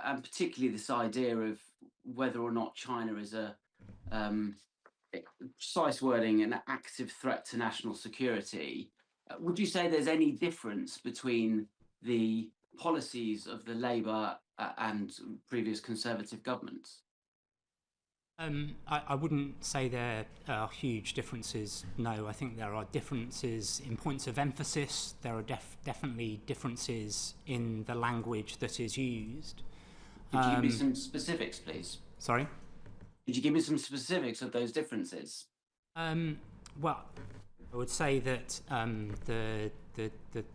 and particularly this idea of whether or not China is a precise wording, an active threat to national security, would you say there's any difference between the policies of the Labour and previous Conservative governments? I wouldn't say there are huge differences, no. I think there are differences in points of emphasis. There are definitely differences in the language that is used. Could you give me some specifics, please? Sorry? Could you give me some specifics of those differences? Well, I would say that the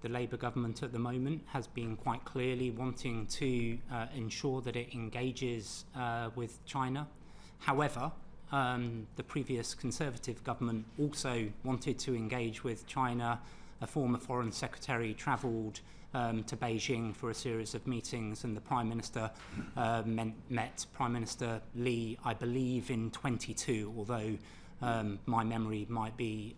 Labour government at the moment has been quite clearly wanting to ensure that it engages with China, However, the previous Conservative government also wanted to engage with China. A former Foreign Secretary travelled to Beijing for a series of meetings, and the Prime Minister met Prime Minister Li, I believe, in 22, although my memory might be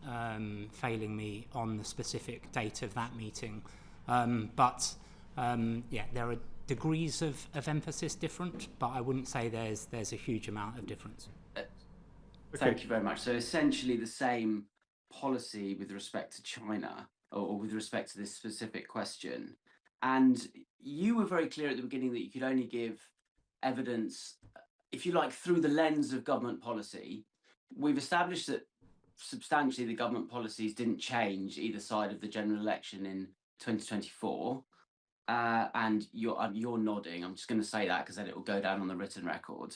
failing me on the specific date of that meeting. But there are degrees of emphasis different, but I wouldn't say there's a huge amount of difference. Thank you very much. So essentially the same policy with respect to China, or with respect to this specific question. And you were very clear at the beginning that you could only give evidence, if you like, through the lens of government policy. We've established that substantially the government policies didn't change either side of the general election in 2024. And you're nodding. I'm just going to say that because then it will go down on the written record.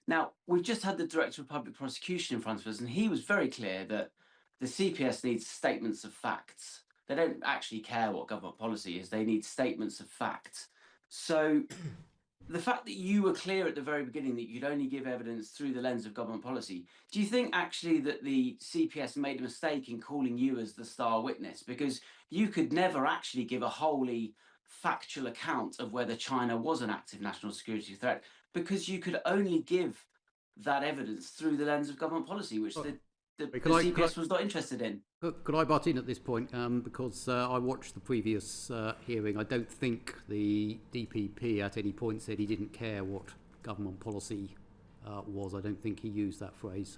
Now, we've just had the Director of Public Prosecution in front of us, and he was very clear that the CPS needs statements of facts. They don't actually care what government policy is. They need statements of facts. So the fact that you were clear at the very beginning that you'd only give evidence through the lens of government policy, do you think actually that the CPS made a mistake in calling you as the star witness? Because you could never actually give a wholly factual account of whether China was an active national security threat, because you could only give that evidence through the lens of government policy, which the CPS was not interested in. Could I butt in at this point? Because I watched the previous hearing. I don't think the DPP at any point said he didn't care what government policy was. I don't think he used that phrase.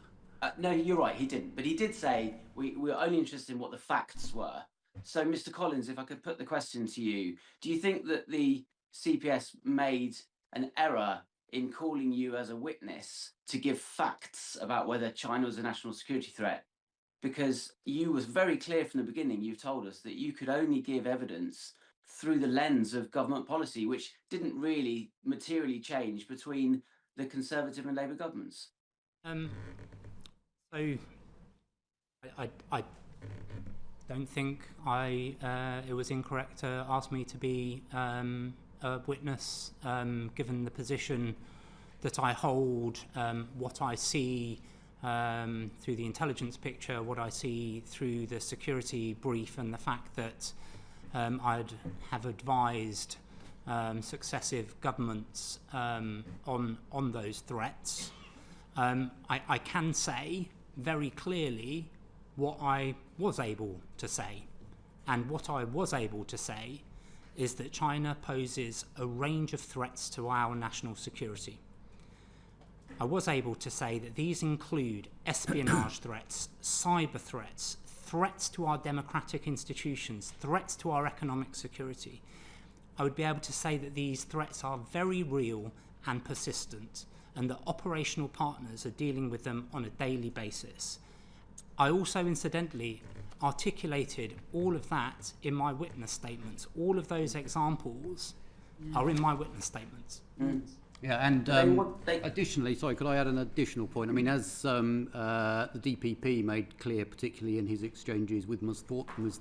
No, you're right, he didn't. But he did say we were only interested in what the facts were. So, Mr. Collins, if I could put the question to you, do you think that the CPS made an error in calling you as a witness to give facts about whether China was a national security threat? Because you was very clear from the beginning, you've told us that you could only give evidence through the lens of government policy, which didn't really materially change between the Conservative and Labour governments. So I don't think it was incorrect to ask me to be a witness, given the position that I hold, what I see through the intelligence picture, what I see through the security brief, and the fact that I'd have advised successive governments on those threats. I can say very clearly what I was able to say. And what I was able to say is that China poses a range of threats to our national security. I was able to say that these include espionage threats, cyber threats, threats to our democratic institutions, threats to our economic security. I would be able to say that these threats are very real and persistent, and that operational partners are dealing with them on a daily basis. I also, incidentally, articulated all of that in my witness statements. All of those examples are in my witness statements. Yeah, and additionally, sorry, could I add an additional point? I mean, as the DPP made clear, particularly in his exchanges with Ms.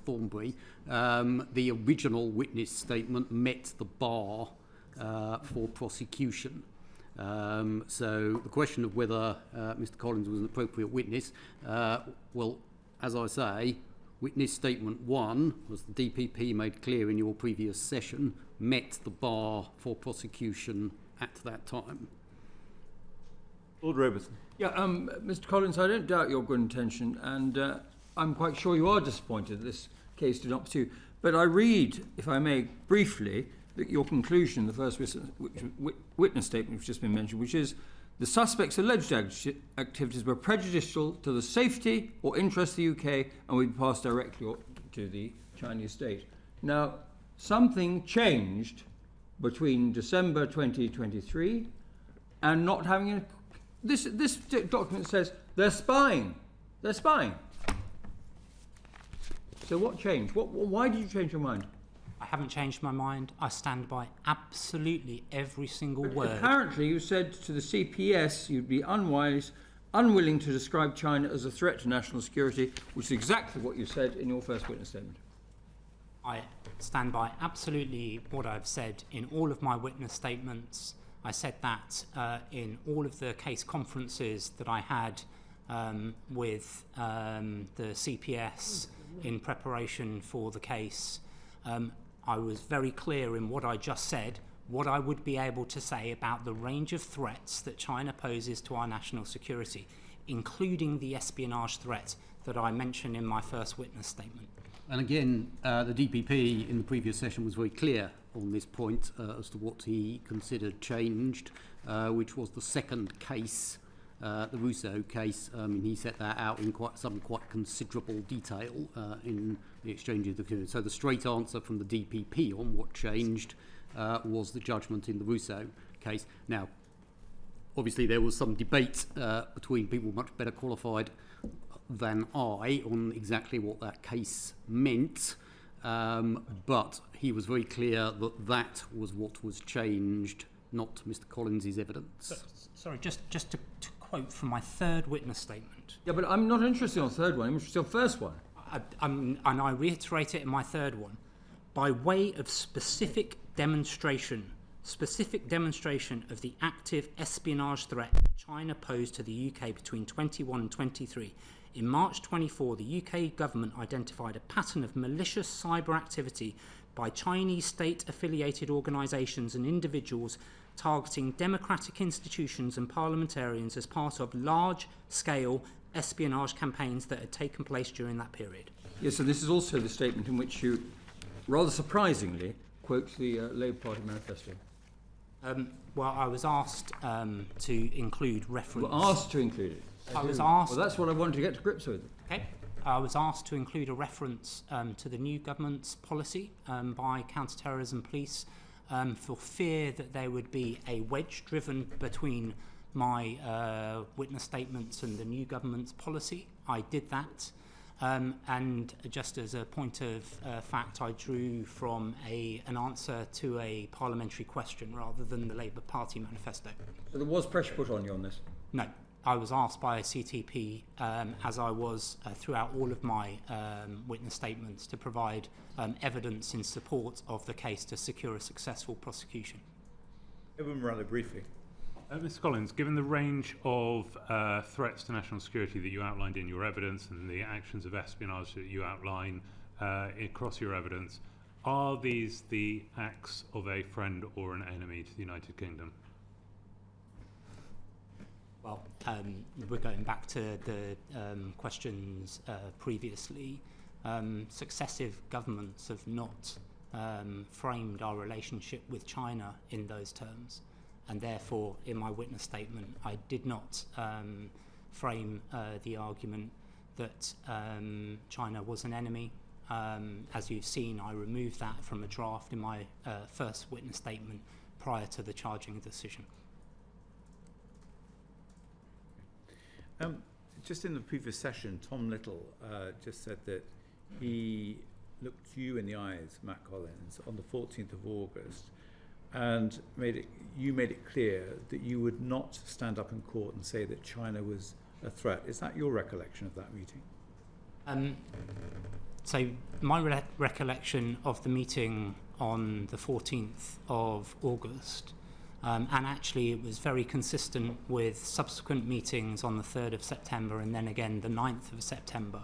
Thornbury, the original witness statement met the bar for prosecution. So the question of whether Mr. Collins was an appropriate witness, well, as I say, witness statement 1, was the DPP made clear in your previous session, met the bar for prosecution at that time. Lord Robertson. Yeah, Mr. Collins, I don't doubt your good intention, and I'm quite sure you are disappointed that this case did not pursue. But I read, if I may, briefly, that your conclusion, the first witness statement which has just been mentioned, which is the suspect's alleged activities were prejudicial to the safety or interest of the UK and would be passed directly to the Chinese state. Now, something changed between December 2023 and not having this document says they're spying. They're spying. So what changed? Why did you change your mind? I haven't changed my mind. I stand by absolutely every single word. Apparently, you said to the CPS you'd be unwilling to describe China as a threat to national security, which is exactly what you said in your first witness statement. I stand by absolutely what I've said in all of my witness statements. I said that in all of the case conferences that I had with the CPS in preparation for the case. I was very clear in what I just said, what I would be able to say about the range of threats that China poses to our national security, including the espionage threat that I mentioned in my first witness statement. And again, the DPP in the previous session was very clear on this point as to what he considered changed, which was the second case, the Rousseau case. He set that out in quite considerable detail in the exchanges of the. So the straight answer from the DPP on what changed was the judgment in the Rousseau case. Now, obviously, there was some debate between people much better qualified than I on exactly what that case meant, but he was very clear that that was what was changed, not Mr. Collins's evidence. Sorry, just to quote from my third witness statement. Yeah, but I'm not interested in the third one. I'm interested in the first one. And I reiterate it in my third one. By way of specific demonstration of the active espionage threat that China posed to the UK between 21 and 23, in March 24, the UK government identified a pattern of malicious cyber activity by Chinese state-affiliated organisations and individuals targeting democratic institutions and parliamentarians as part of large-scale espionage campaigns that had taken place during that period. Yes, and this is also the statement in which you, rather surprisingly, quote the Labour Party manifesto. Well, I was asked to include reference... You were asked to include it. I was asked... Well, that's what I wanted to get to grips with. Okay. I was asked to include a reference to the new government's policy by counter-terrorism police for fear that there would be a wedge driven between my witness statements and the new government's policy. I did that. And just as a point of fact, I drew from an answer to a parliamentary question rather than the Labour Party manifesto. So there was pressure put on you on this? No. I was asked by a CTP, as I was throughout all of my witness statements, to provide evidence in support of the case to secure a successful prosecution. Everyone rather briefly. Mr. Collins, given the range of threats to national security that you outlined in your evidence and the actions of espionage that you outline across your evidence, are these the acts of a friend or an enemy to the United Kingdom? Well, we're going back to the questions previously. Successive governments have not framed our relationship with China in those terms. And therefore, in my witness statement, I did not frame the argument that China was an enemy. As you've seen, I removed that from a draft in my first witness statement prior to the charging decision. Just in the previous session, Tom Little just said that he looked you in the eyes, Matt Collins, on the 14th of August, and you made it clear that you would not stand up in court and say that China was a threat. Is that your recollection of that meeting? So my recollection of the meeting on the 14th of August, and actually it was very consistent with subsequent meetings on the 3rd of September and then again the 9th of September,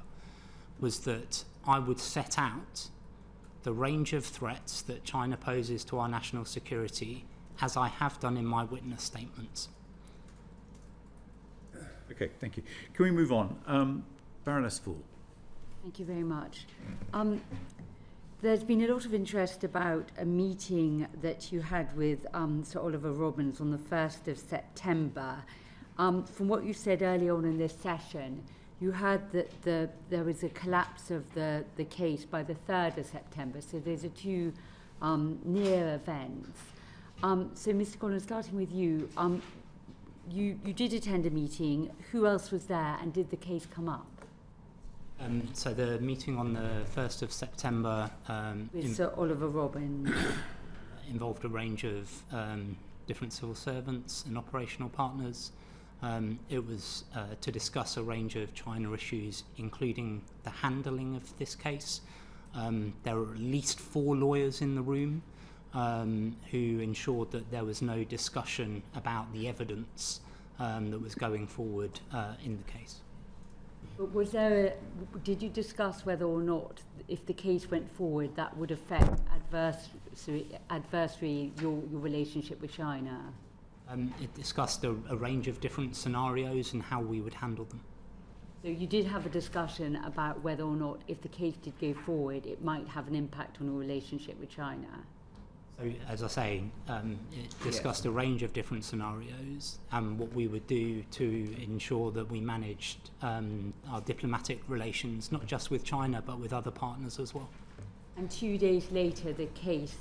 was that I would set out the range of threats that China poses to our national security, as I have done in my witness statements. Okay, thank you. Can we move on? Baroness Fool. Thank you very much. There's been a lot of interest about a meeting that you had with Sir Oliver Robbins on the 1st of September. From what you said earlier on in this session, you heard that there was a collapse of the case by the 3rd of September, so these are two near events. So, Mr. Collins, starting with you, you did attend a meeting. Who else was there, and did the case come up? So the meeting on the 1st of September with Sir Oliver Robbins involved a range of different civil servants and operational partners. It was to discuss a range of China issues, including the handling of this case. There were at least 4 lawyers in the room. who ensured that there was no discussion about the evidence that was going forward in the case. But was there did you discuss whether or not, if the case went forward, that would affect adversary your relationship with China? It discussed a range of different scenarios and how we would handle them. So you did have a discussion about whether or not, if the case did go forward, it might have an impact on your relationship with China? So, as I say, it discussed a range of different scenarios and what we would do to ensure that we managed our diplomatic relations, not just with China, but with other partners as well. And 2 days later, the case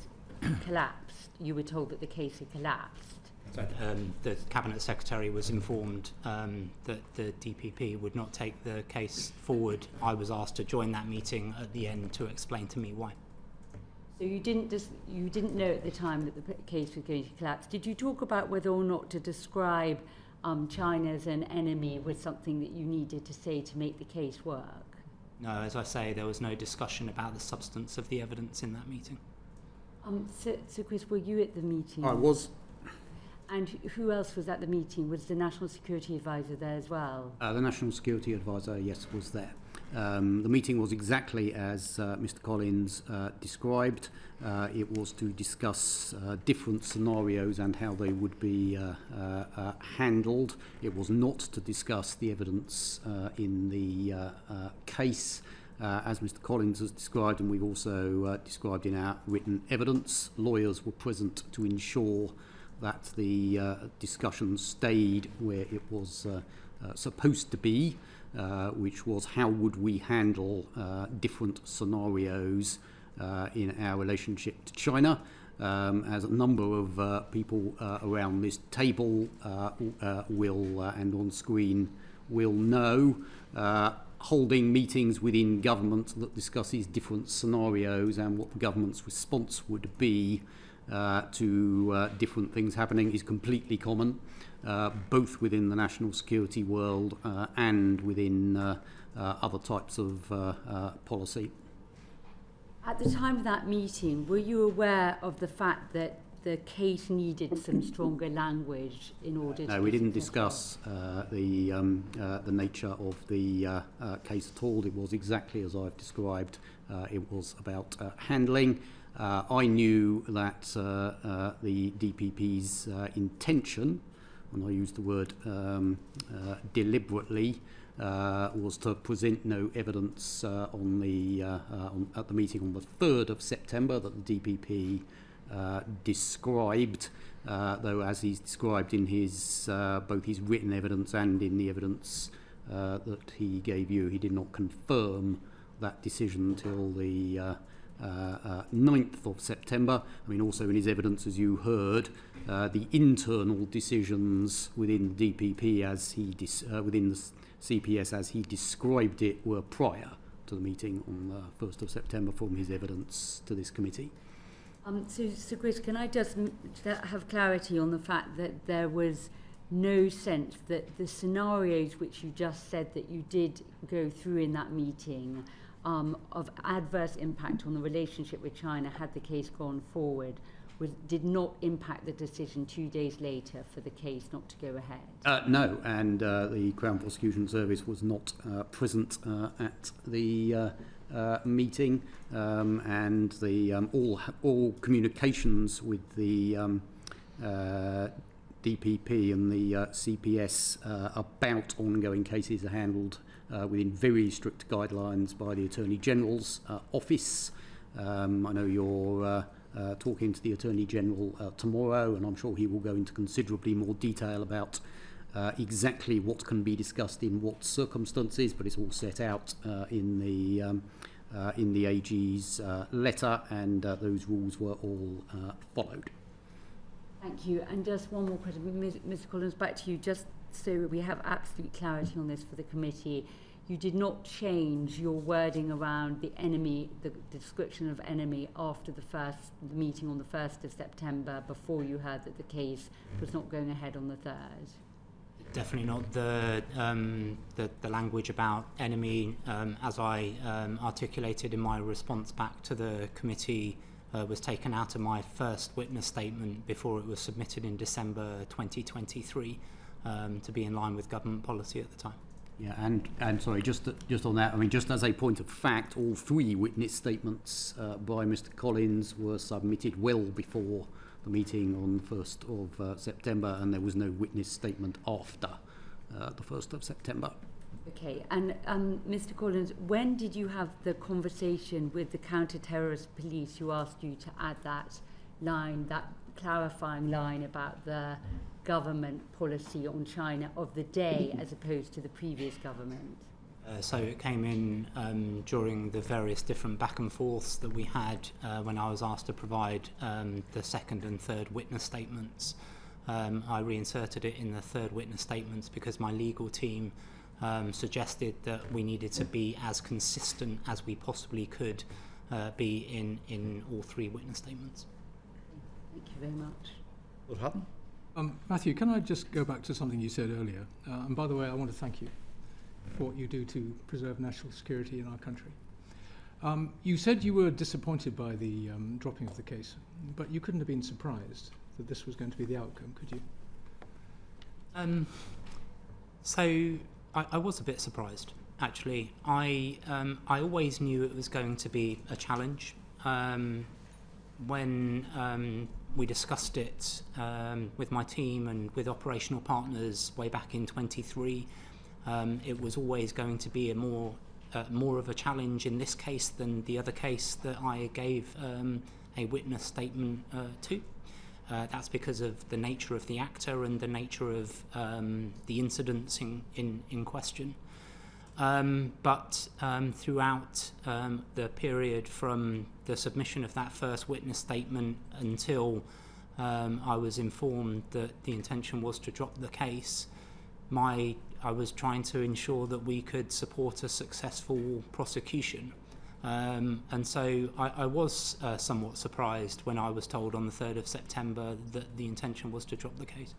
collapsed. You were told that the case had collapsed. So, the Cabinet Secretary was informed that the DPP would not take the case forward. I was asked to join that meeting at the end to explain to me why. So you didn't know at the time that the case was going to collapse. Did you talk about whether or not to describe China as an enemy was something that you needed to say to make the case work? No, as I say, there was no discussion about the substance of the evidence in that meeting. So Chris, were you at the meeting? I was. And who else was at the meeting? Was the National Security Advisor there as well? The National Security Advisor, yes, was there. The meeting was exactly as Mr. Collins described. It was to discuss different scenarios and how they would be handled. It was not to discuss the evidence in the case. As Mr. Collins has described, and we've also described in our written evidence, lawyers were present to ensure that the discussion stayed where it was supposed to be, which was how would we handle different scenarios in our relationship to China. As a number of people around this table will and on screen will know, holding meetings within government that discusses different scenarios and what the government's response would be to different things happening is completely common, both within the national security world and within other types of policy. At the time of that meeting, were you aware of the fact that the case needed some stronger language in order to... No, we didn't discuss the nature of the case at all. It was exactly as I've described. It was about handling. I knew that the DPP's intention, and I use the word deliberately, was to present no evidence at the meeting on the 3rd of September that the DPP described, though as he's described in his both his written evidence and in the evidence that he gave you, he did not confirm that decision until the 9th of September. I mean, also in his evidence, as you heard, the internal decisions within the DPP as he within the CPS as he described it were prior to the meeting on the 1st of September from his evidence to this committee. So Chris, can I just have clarity on the fact that there was no sense that the scenarios which you just said that you did go through in that meeting of adverse impact on the relationship with China had the case gone forward did not impact the decision 2 days later for the case not to go ahead? No, and the Crown Prosecution Service was not present at the meeting, and the all communications with the DPP and the CPS about ongoing cases are handled within very strict guidelines by the Attorney General's office. I know you're talking to the Attorney General tomorrow, and I'm sure he will go into considerably more detail about exactly what can be discussed in what circumstances, but it's all set out in the AG's letter, and those rules were all followed. Thank you. And just one more question, Mr. Collins, back to you, just so we have absolute clarity on this for the committee. You did not change your wording around the enemy, the description of enemy after the meeting on the 1st of September, before you heard that the case was not going ahead on the 3rd? Definitely not. The language about enemy, as I articulated in my response back to the committee was taken out of my first witness statement before it was submitted in December 2023 to be in line with government policy at the time. Yeah, and sorry, just on that, I mean, just as a point of fact, all 3 witness statements by Mr. Collins were submitted well before the meeting on 1st of September, and there was no witness statement after the 1st of September. Okay, and Mr. Collins, when did you have the conversation with the counter-terrorist police who asked you to add that line, that clarifying line about the government policy on China of the day as opposed to the previous government? So it came in during the various different back and forths that we had when I was asked to provide the second and third witness statements. I reinserted it in the third witness statements because my legal team suggested that we needed to be as consistent as we possibly could be in all 3 witness statements. Thank you very much. What happened? Matthew, can I just go back to something you said earlier? And by the way, I want to thank you for what you do to preserve national security in our country. You said you were disappointed by the dropping of the case, but you couldn't have been surprised that this was going to be the outcome, could you? So I was a bit surprised, actually. I always knew it was going to be a challenge. When we discussed it with my team and with operational partners way back in 23, it was always going to be a more of a challenge in this case than the other case that I gave a witness statement to. That's because of the nature of the actor and the nature of the incidents in question. But throughout the period from the submission of that first witness statement until I was informed that the intention was to drop the case, I was trying to ensure that we could support a successful prosecution. And so I was somewhat surprised when I was told on the 3rd of September that the intention was to drop the case.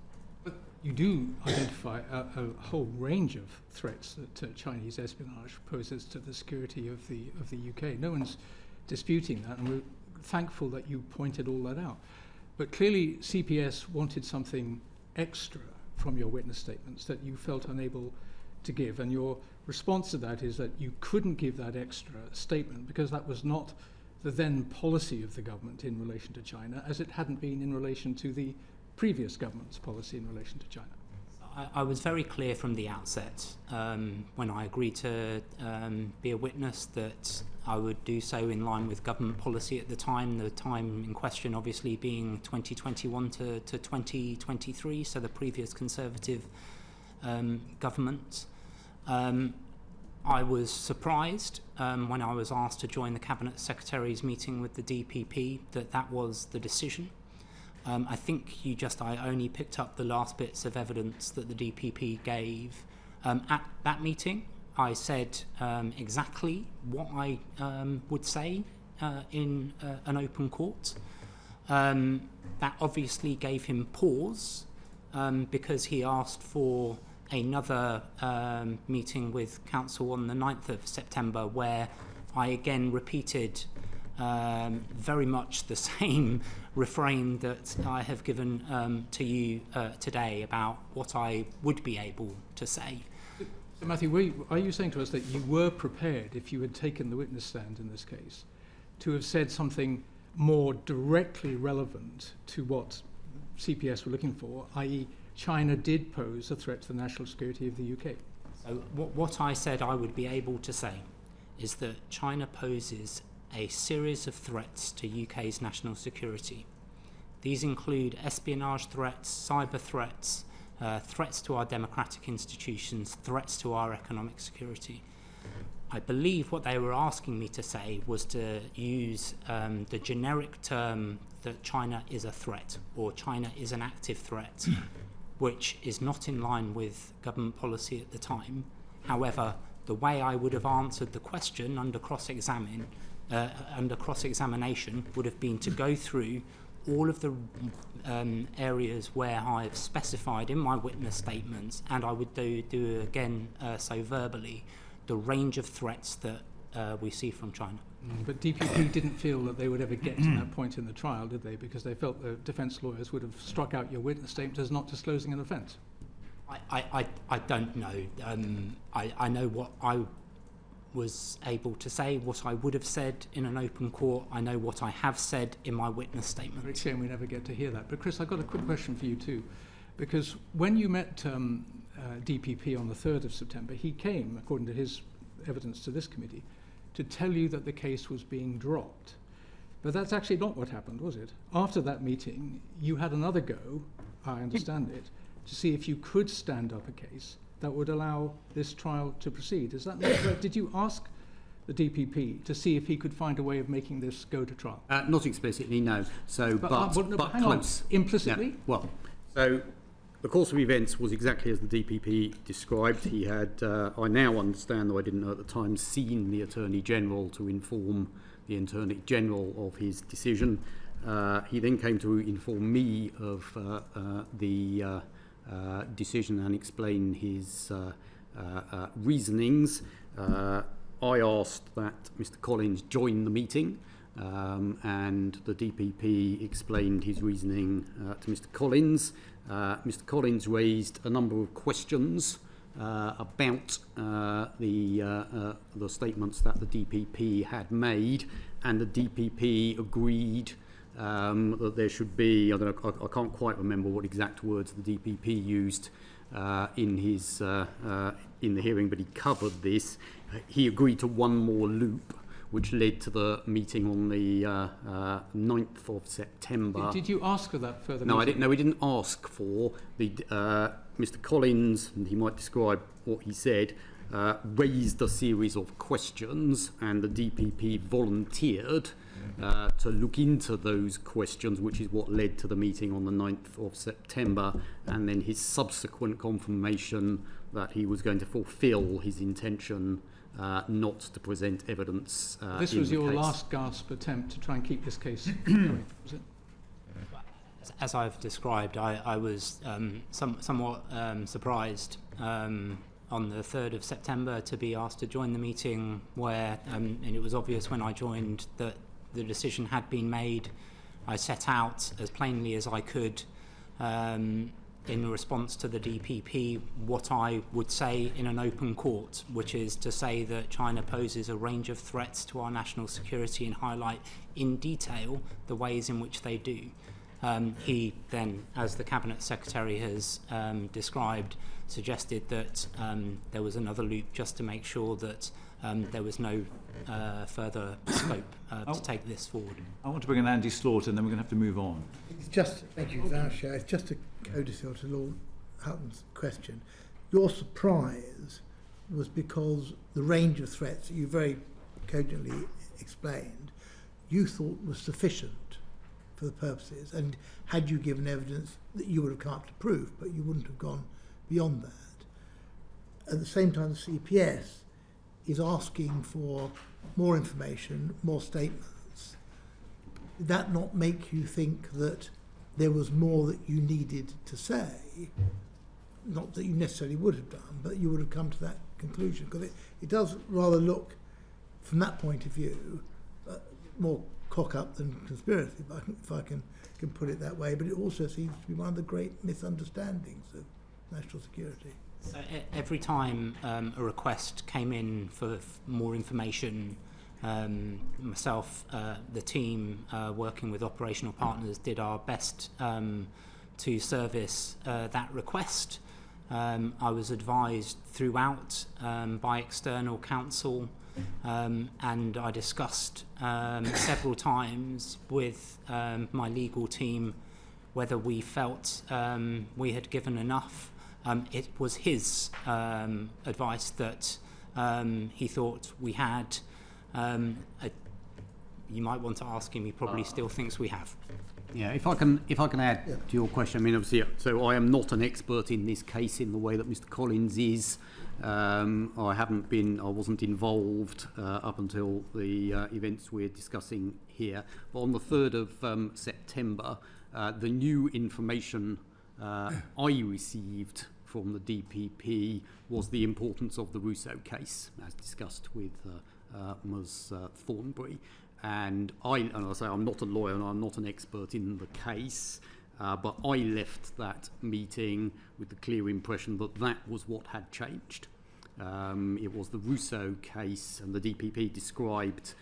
But you do identify a whole range of threats that Chinese espionage poses to the security of the UK. No one's disputing that, and we're thankful that you pointed all that out. But clearly CPS wanted something extra from your witness statements that you felt unable to give, and your response to that is that you couldn't give that extra statement because that was not the then policy of the government in relation to China, as it hadn't been in relation to the previous government's policy in relation to China. I was very clear from the outset when I agreed to be a witness that I would do so in line with government policy at the time in question obviously being 2021 to 2023, so the previous Conservative government. I was surprised when I was asked to join the Cabinet Secretary's meeting with the DPP that was the decision. I think I only picked up the last bits of evidence that the DPP gave. At that meeting, I said exactly what I would say in an open court. That obviously gave him pause because he asked for another meeting with Council on the 9th of September where I again repeated very much the same refrain that I have given to you today about what I would be able to say. So Matthew, are you saying to us that you were prepared, if you had taken the witness stand in this case, to have said something more directly relevant to what CPS were looking for, i.e. China did pose a threat to the national security of the UK? So what I said I would be able to say is that China poses a series of threats to UK's national security. These include espionage threats, cyber threats, threats to our democratic institutions, threats to our economic security. I believe what they were asking me to say was to use the generic term that China is a threat or China is an active threat, which is not in line with government policy at the time. However, the way I would have answered the question under cross-examination would have been to go through all of the areas where I've specified in my witness statements, and I would do again so verbally, the range of threats that we see from China. But DPP didn't feel that they would ever get to that point in the trial, did they? Because they felt the defence lawyers would have struck out your witness statement as not disclosing an offence. I don't know. I know what I was able to say, what I would have said in an open court. I know what I have said in my witness statement. Very shame we never get to hear that. But Chris, I've got a quick question for you too. Because when you met DPP on the 3rd of September, he came, according to his evidence to this committee, to tell you that the case was being dropped. But that's actually not what happened, was it? After that meeting, you had another go, I understand it, to see if you could stand up a case that would allow this trial to proceed. Is that not correct? Did you ask the DPP to see if he could find a way of making this go to trial? Not explicitly, no. So, but hang close. On. Implicitly? Yeah. Well, so the course of events was exactly as the DPP described. He had, I now understand, though I didn't know at the time, seen the Attorney General to inform the Attorney General of his decision. He then came to inform me of the decision and explain his reasonings. I asked that Mr. Collins join the meeting, and the DPP explained his reasoning to Mr. Collins. Mr. Collins raised a number of questions about the statements that the DPP had made, and the DPP agreed that there should be, I can't quite remember what exact words the DPP used in his in the hearing, but he covered this. He agreed to one more loop, which led to the meeting on the 9th of September. Did you ask for that further? No, I didn't. No, we didn't ask for the Mr. Collins, and he might describe what he said. Raised a series of questions, and the DPP volunteered to look into those questions, which is what led to the meeting on the 9th of September, and then his subsequent confirmation that he was going to fulfil his intention not to present evidence. This was your last gasp attempt to try and keep this case going, was it? As I've described, I was somewhat surprised on the 3rd of September to be asked to join the meeting where, and it was obvious when I joined that the decision had been made. I set out as plainly as I could in response to the DPP what I would say in an open court, which is to say that China poses a range of threats to our national security and highlight in detail the ways in which they do. He then, as the Cabinet Secretary has described, suggested that there was another loop just to make sure that there was no further scope to take this forward. I want to bring in Andy Slaughter, and then we're going to have to move on. It's just, thank you, Chair. It's just a codicil to Lord Hutton's question. Your surprise was because the range of threats that you very cogently explained, you thought was sufficient for the purposes, and had you given evidence that you would have come up to proof, but you wouldn't have gone beyond that. At the same time, the CPS is asking for more information, more statements. Did that not make you think that there was more that you needed to say? Not that you necessarily would have done, but you would have come to that conclusion, because it does rather look, from that point of view, more cock-up than conspiracy, if I can put it that way, but it also seems to be one of the great misunderstandings of national security. So every time a request came in for more information, myself, the team working with operational partners did our best to service that request. I was advised throughout by external counsel, and I discussed several times with my legal team whether we felt we had given enough. It was his advice that he thought we had. You might want to ask him. He probably still thinks we have. Yeah, if I can add to your question, I mean, obviously, so I am not an expert in this case in the way that Mr. Collins is. I wasn't involved up until the events we're discussing here. But on the 3rd of September, the new information I received from the DPP was the importance of the Rousseau case, as discussed with Ms. Thornbury. And I say I'm not a lawyer and I'm not an expert in the case, but I left that meeting with the clear impression that that was what had changed. It was the Rousseau case, and the DPP described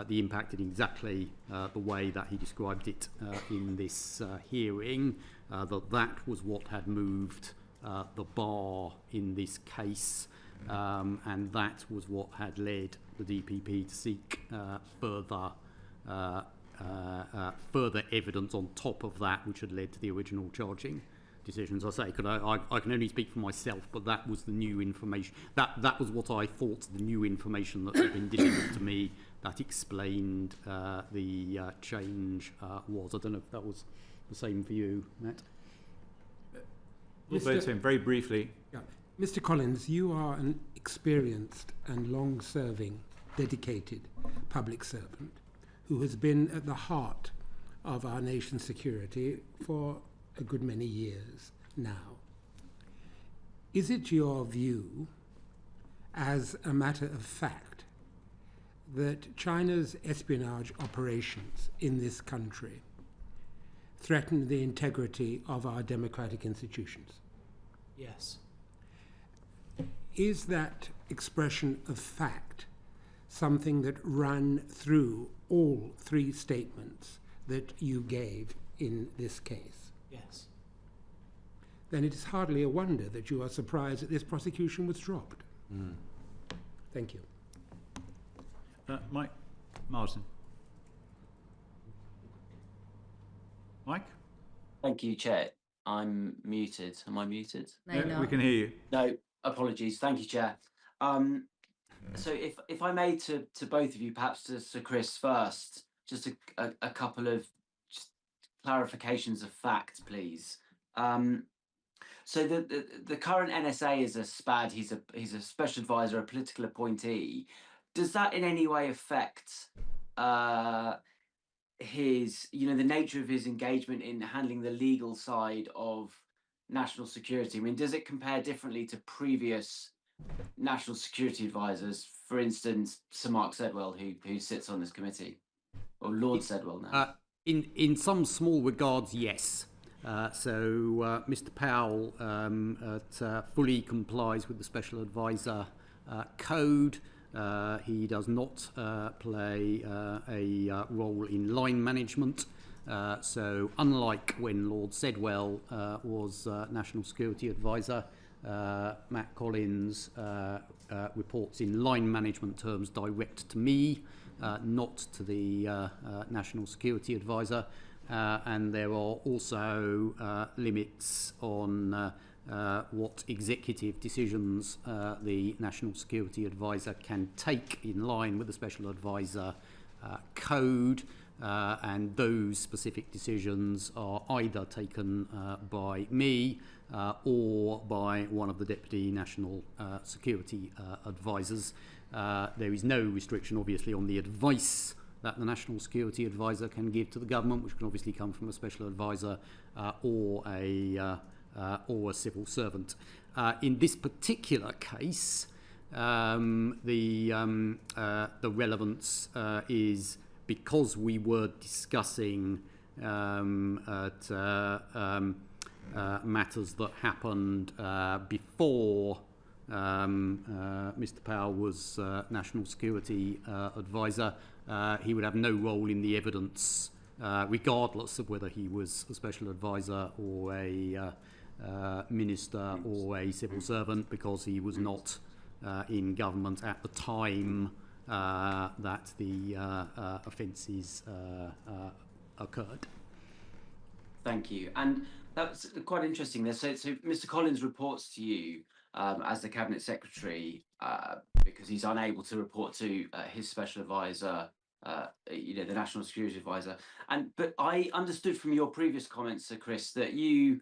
the impact in exactly the way that he described it in this hearing, that was what had moved the bar in this case, and that was what had led the DPP to seek further evidence on top of that, which had led to the original charging decisions. I say, I can only speak for myself, but that was the new information. That was what I thought the new information that had been delivered to me that explained the change was. I don't know if that was the same for you, Matt. Very briefly. Yeah. Mr. Collins, you are an experienced and long-serving, dedicated public servant who has been at the heart of our nation's security for a good many years now. Is it your view, as a matter of fact, that China's espionage operations in this country threaten the integrity of our democratic institutions? Yes. Is that expression of fact something that ran through all three statements that you gave in this case? Yes. Then it is hardly a wonder that you are surprised that this prosecution was dropped. Thank you. Mike Martin. Mike? Thank you, Chair. I'm muted. Am I muted? No, we can hear you. No, apologies. Thank you, Chair. So if I may to both of you, perhaps to Sir Chris first, just a couple of just clarifications of fact, please. So the current NSA is a SPAD. He's a special advisor, a political appointee. Does that in any way affect his, the nature of his engagement in handling the legal side of national security? I mean, does it compare differently to previous national security advisors? For instance, Sir Mark Sedwell, who sits on this committee, or Lord Sedwell now. In some small regards, yes. So Mr. Powell fully complies with the Special Advisor Code. He does not play a role in line management. So unlike when Lord Sedwell was National Security Advisor, Matt Collins reports in line management terms direct to me, not to the National Security Advisor. And there are also limits on what executive decisions the National Security Advisor can take in line with the Special Advisor Code, and those specific decisions are either taken by me or by one of the Deputy National Security Advisors. There is no restriction, obviously, on the advice that the National Security Advisor can give to the government, which can obviously come from a Special Advisor or a civil servant. In this particular case, the relevance is because we were discussing matters that happened before Mr. Powell was National Security Advisor. He would have no role in the evidence, regardless of whether he was a Special Advisor or a minister or a civil servant, because he was not in government at the time that the offences occurred. Thank you. And that's quite interesting there. So Mr. Collins reports to you as the Cabinet Secretary because he's unable to report to his Special Advisor, the National Security Advisor. But I understood from your previous comments, Sir Chris, that you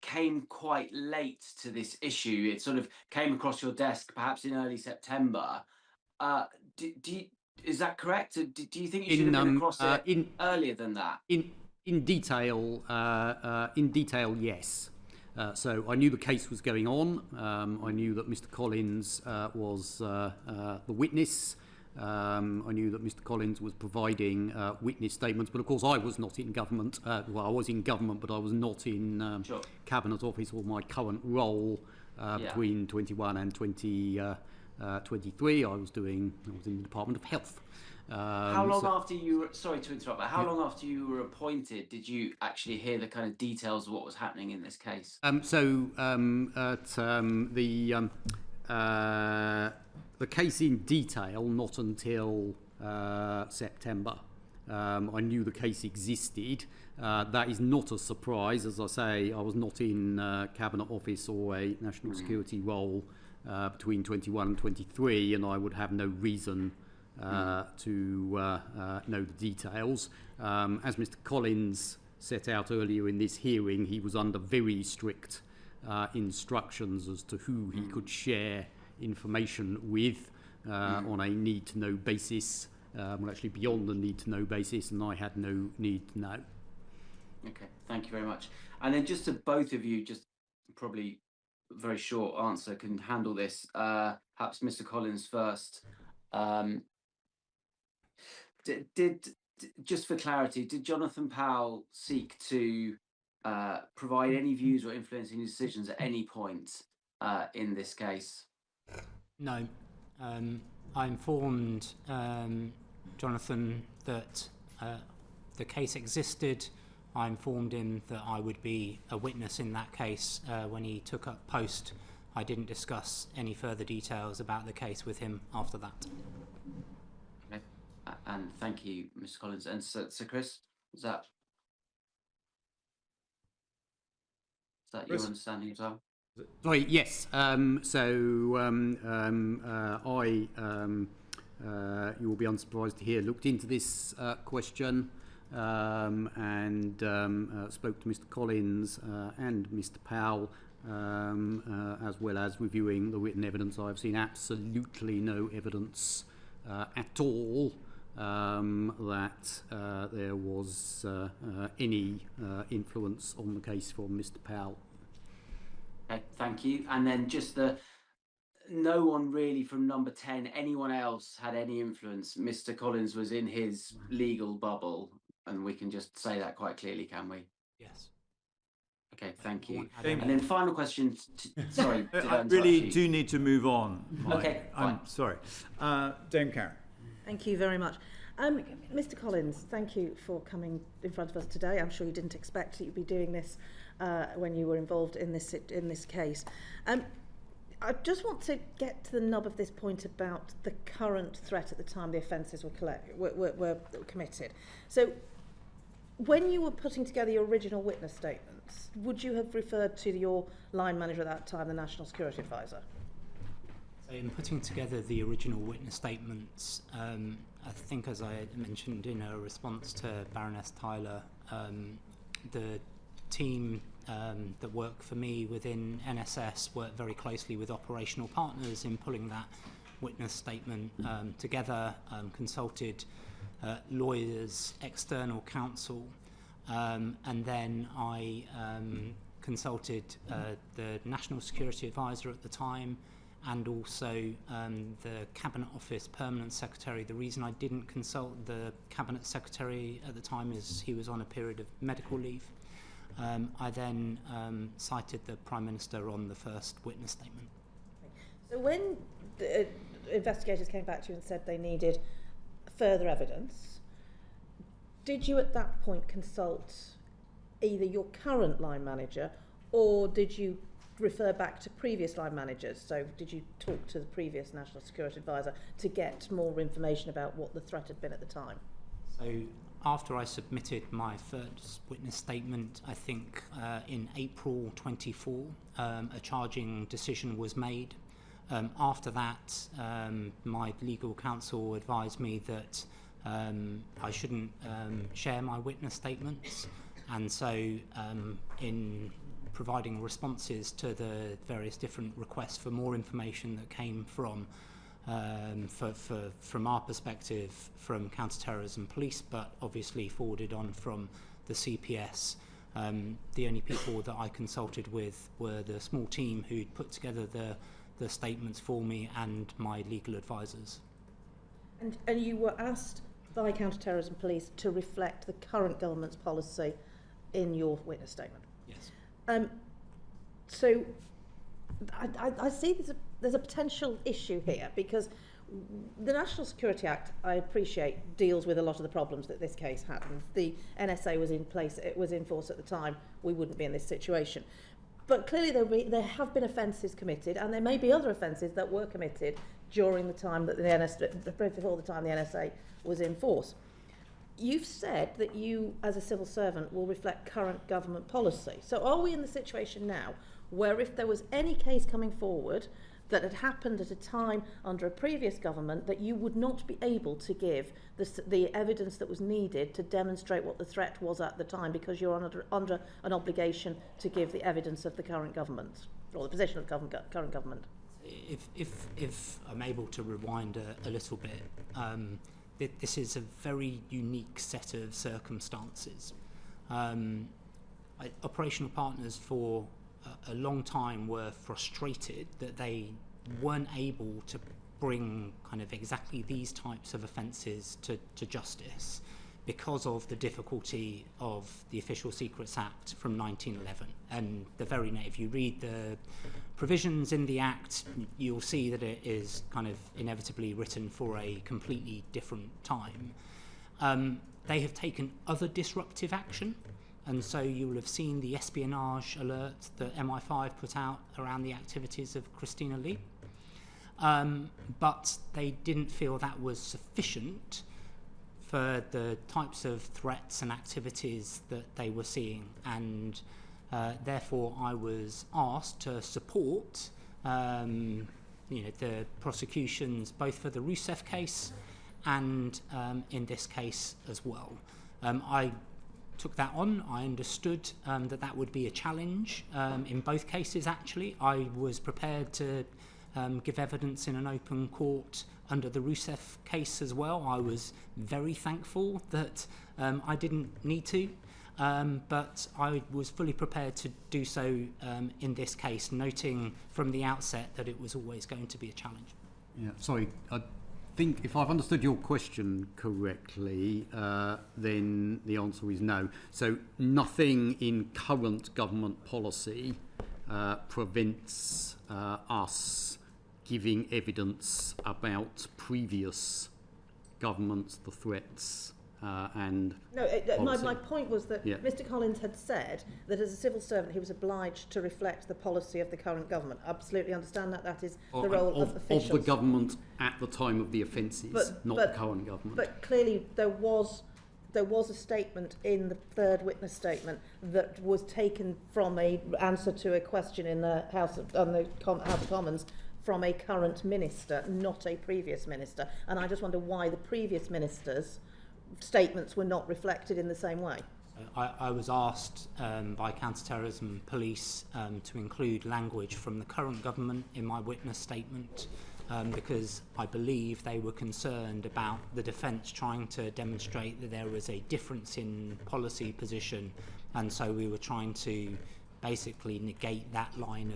came quite late to this issue. It sort of came across your desk perhaps in early September. Is that correct? Do you think you should have been across it earlier than that? In detail, yes. So I knew the case was going on. I knew that Mr. Collins was the witness. I knew that Mr. Collins was providing witness statements, but of course I was not in government. Well, I was in government, but I was not in Cabinet Office or my current role between 21 and 2023. I was in the Department of Health. How long after you were, sorry to interrupt, but how long after you were appointed did you actually hear the kind of details of what was happening in this case? The case in detail, not until September. I knew the case existed. That is not a surprise. As I say, I was not in Cabinet Office or a national security role between 21 and 23, and I would have no reason to know the details. As Mr. Collins set out earlier in this hearing, he was under very strict instructions as to who he could share information with on a need-to-know basis, well, actually beyond the need-to-know basis, and I had no need to know. Okay, thank you very much. And then just to both of you, just probably a very short answer can handle this. Perhaps Mr. Collins first. Just for clarity, did Jonathan Powell seek to provide any views or influencing decisions at any point in this case? No. I informed Jonathan that the case existed. I informed him that I would be a witness in that case when he took up post. I didn't discuss any further details about the case with him after that. Okay. And thank you, Mr. Collins. And so Chris, is that your understanding as well? Sorry, yes. You will be unsurprised to hear, looked into this question and spoke to Mr. Collins and Mr. Powell, as well as reviewing the written evidence. I've seen absolutely no evidence at all that there was any influence on the case from Mr. Powell. Okay, thank you. And then just no one really from number 10, anyone else had any influence. Mr. Collins was in his legal bubble, and we can just say that quite clearly, can we? Yes. Okay, thank you. And then final question. Sorry, I really do need to move on. Okay, I'm sorry. Dame Karen. Thank you very much. Mr. Collins, thank you for coming in front of us today. I'm sure you didn't expect that you'd be doing this when you were involved in this case. I just want to get to the nub of this point about the current threat at the time the offences were committed. So, when you were putting together your original witness statements, would you have referred to your line manager at that time, the National Security Advisor? In putting together the original witness statements, I think, as I mentioned in a response to Baroness Tyler, the team that work for me within NSS worked very closely with operational partners in pulling that witness statement together, consulted lawyers, external counsel, and then I consulted the National Security Advisor at the time, and also the Cabinet Office Permanent Secretary. The reason I didn't consult the Cabinet Secretary at the time is he was on a period of medical leave. I then cited the Prime Minister on the first witness statement. So when the investigators came back to you and said they needed further evidence, did you at that point consult either your current line manager, or did you refer back to previous line managers? So did you talk to the previous National Security Advisor to get more information about what the threat had been at the time? So after I submitted my first witness statement, I think in April 24, a charging decision was made. After that, my legal counsel advised me that I shouldn't share my witness statements, and so in providing responses to the various different requests for more information that came from our perspective from counter-terrorism police, but obviously forwarded on from the CPS, The only people that I consulted with were the small team who'd put together the statements for me and my legal advisors. And you were asked by Counter-Terrorism Police to reflect the current government's policy in your witness statement? Yes. So I see there's a potential issue here, because the National Security Act, I appreciate, deals with a lot of the problems that this case had. And the NSA was in place, it was in force at the time, we wouldn't be in this situation. But clearly there have been offences committed, and there may be other offences that were committed during the time that before the time the NSA was in force. You've said that you, as a civil servant, will reflect current government policy. So are we in the situation now where if there was any case coming forward that had happened at a time under a previous government, that you would not be able to give the evidence that was needed to demonstrate what the threat was at the time, because you're under an obligation to give the evidence of the current government, or the position of the current government? If I'm able to rewind a little bit, this is a very unique set of circumstances. Operational partners for a long time were frustrated that they weren't able to bring kind of exactly these types of offences to justice because of the difficulty of the Official Secrets Act from 1911. And if you read the provisions in the Act, you'll see that it is kind of inevitably written for a completely different time. They have taken other disruptive action. And so you will have seen the espionage alert that MI5 put out around the activities of Christina Lee. But they didn't feel that was sufficient for the types of threats and activities that they were seeing. And therefore I was asked to support the prosecutions both for the Rousseff case and in this case as well. I took that on. I understood that would be a challenge in both cases, actually. I was prepared to give evidence in an open court under the Rousseff case as well. I was very thankful that I didn't need to, but I was fully prepared to do so in this case, noting from the outset that it was always going to be a challenge. Yeah, sorry. I think if I've understood your question correctly, then the answer is no. So nothing in current government policy prevents us giving evidence about previous governments, the threats and my point was that Mr. Collins had said that as a civil servant he was obliged to reflect the policy of the current government. Absolutely understand that. That is the role of officials. Of the government at the time of the offences, not the current government. But clearly there was a statement in the third witness statement that was taken from an answer to a question in the House of Commons from a current minister, not a previous minister. And I just wonder why the previous ministers' statements were not reflected in the same way. I was asked by Counter-Terrorism Police to include language from the current government in my witness statement because I believe they were concerned about the defence trying to demonstrate that there was a difference in policy position, and so we were trying to basically negate that line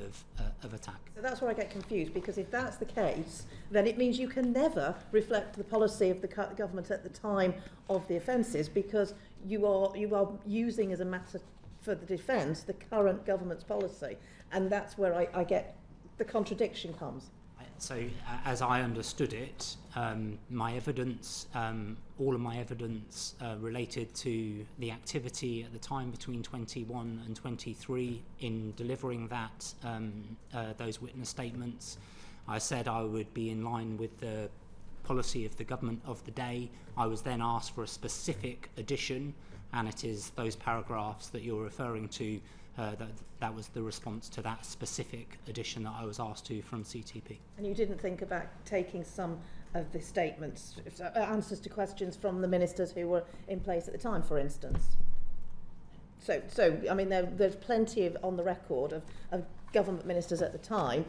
of attack. So that's where I get confused, because if that's the case, then it means you can never reflect the policy of the government at the time of the offences, because you are using as a matter for the defence the current government's policy, and that's where I get the contradiction comes. So, as I understood it, my evidence, all of my evidence related to the activity at the time between 21 and 23 in delivering that, those witness statements. I said I would be in line with the policy of the government of the day. I was then asked for a specific addition, and it is those paragraphs that you're referring to. That was the response to that specific addition that I was asked to from CTP. And you didn't think about taking some of the statements, answers to questions from the ministers who were in place at the time, for instance? So I mean, there's plenty of on the record of government ministers at the time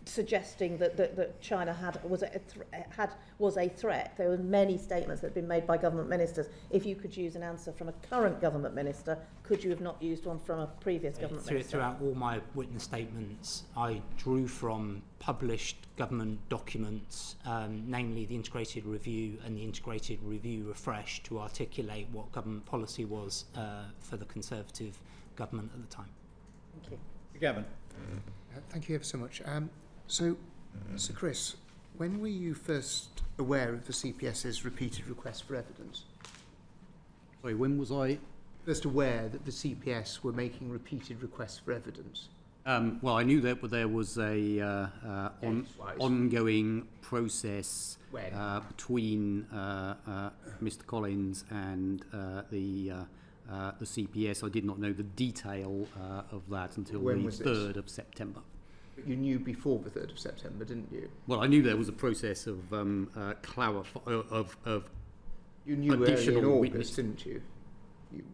suggesting that China was a threat. There were many statements that had been made by government ministers. If you could use an answer from a current government minister, could you have not used one from a previous government minister? Throughout all my witness statements, I drew from published government documents, namely the Integrated Review and the Integrated Review Refresh, to articulate what government policy was for the Conservative government at the time. Thank you. Gavin. Thank you ever so much. So Chris, when were you first aware of the CPS's repeated requests for evidence? Sorry, when was I first aware that the CPS were making repeated requests for evidence? Well, I knew that there was a ongoing process between Mr. Collins and the CPS. I did not know the detail of that until the 3rd of September. But you knew before the 3rd of September, didn't you? Well, I knew there was a process of you knew additional early in witness. August, didn't you?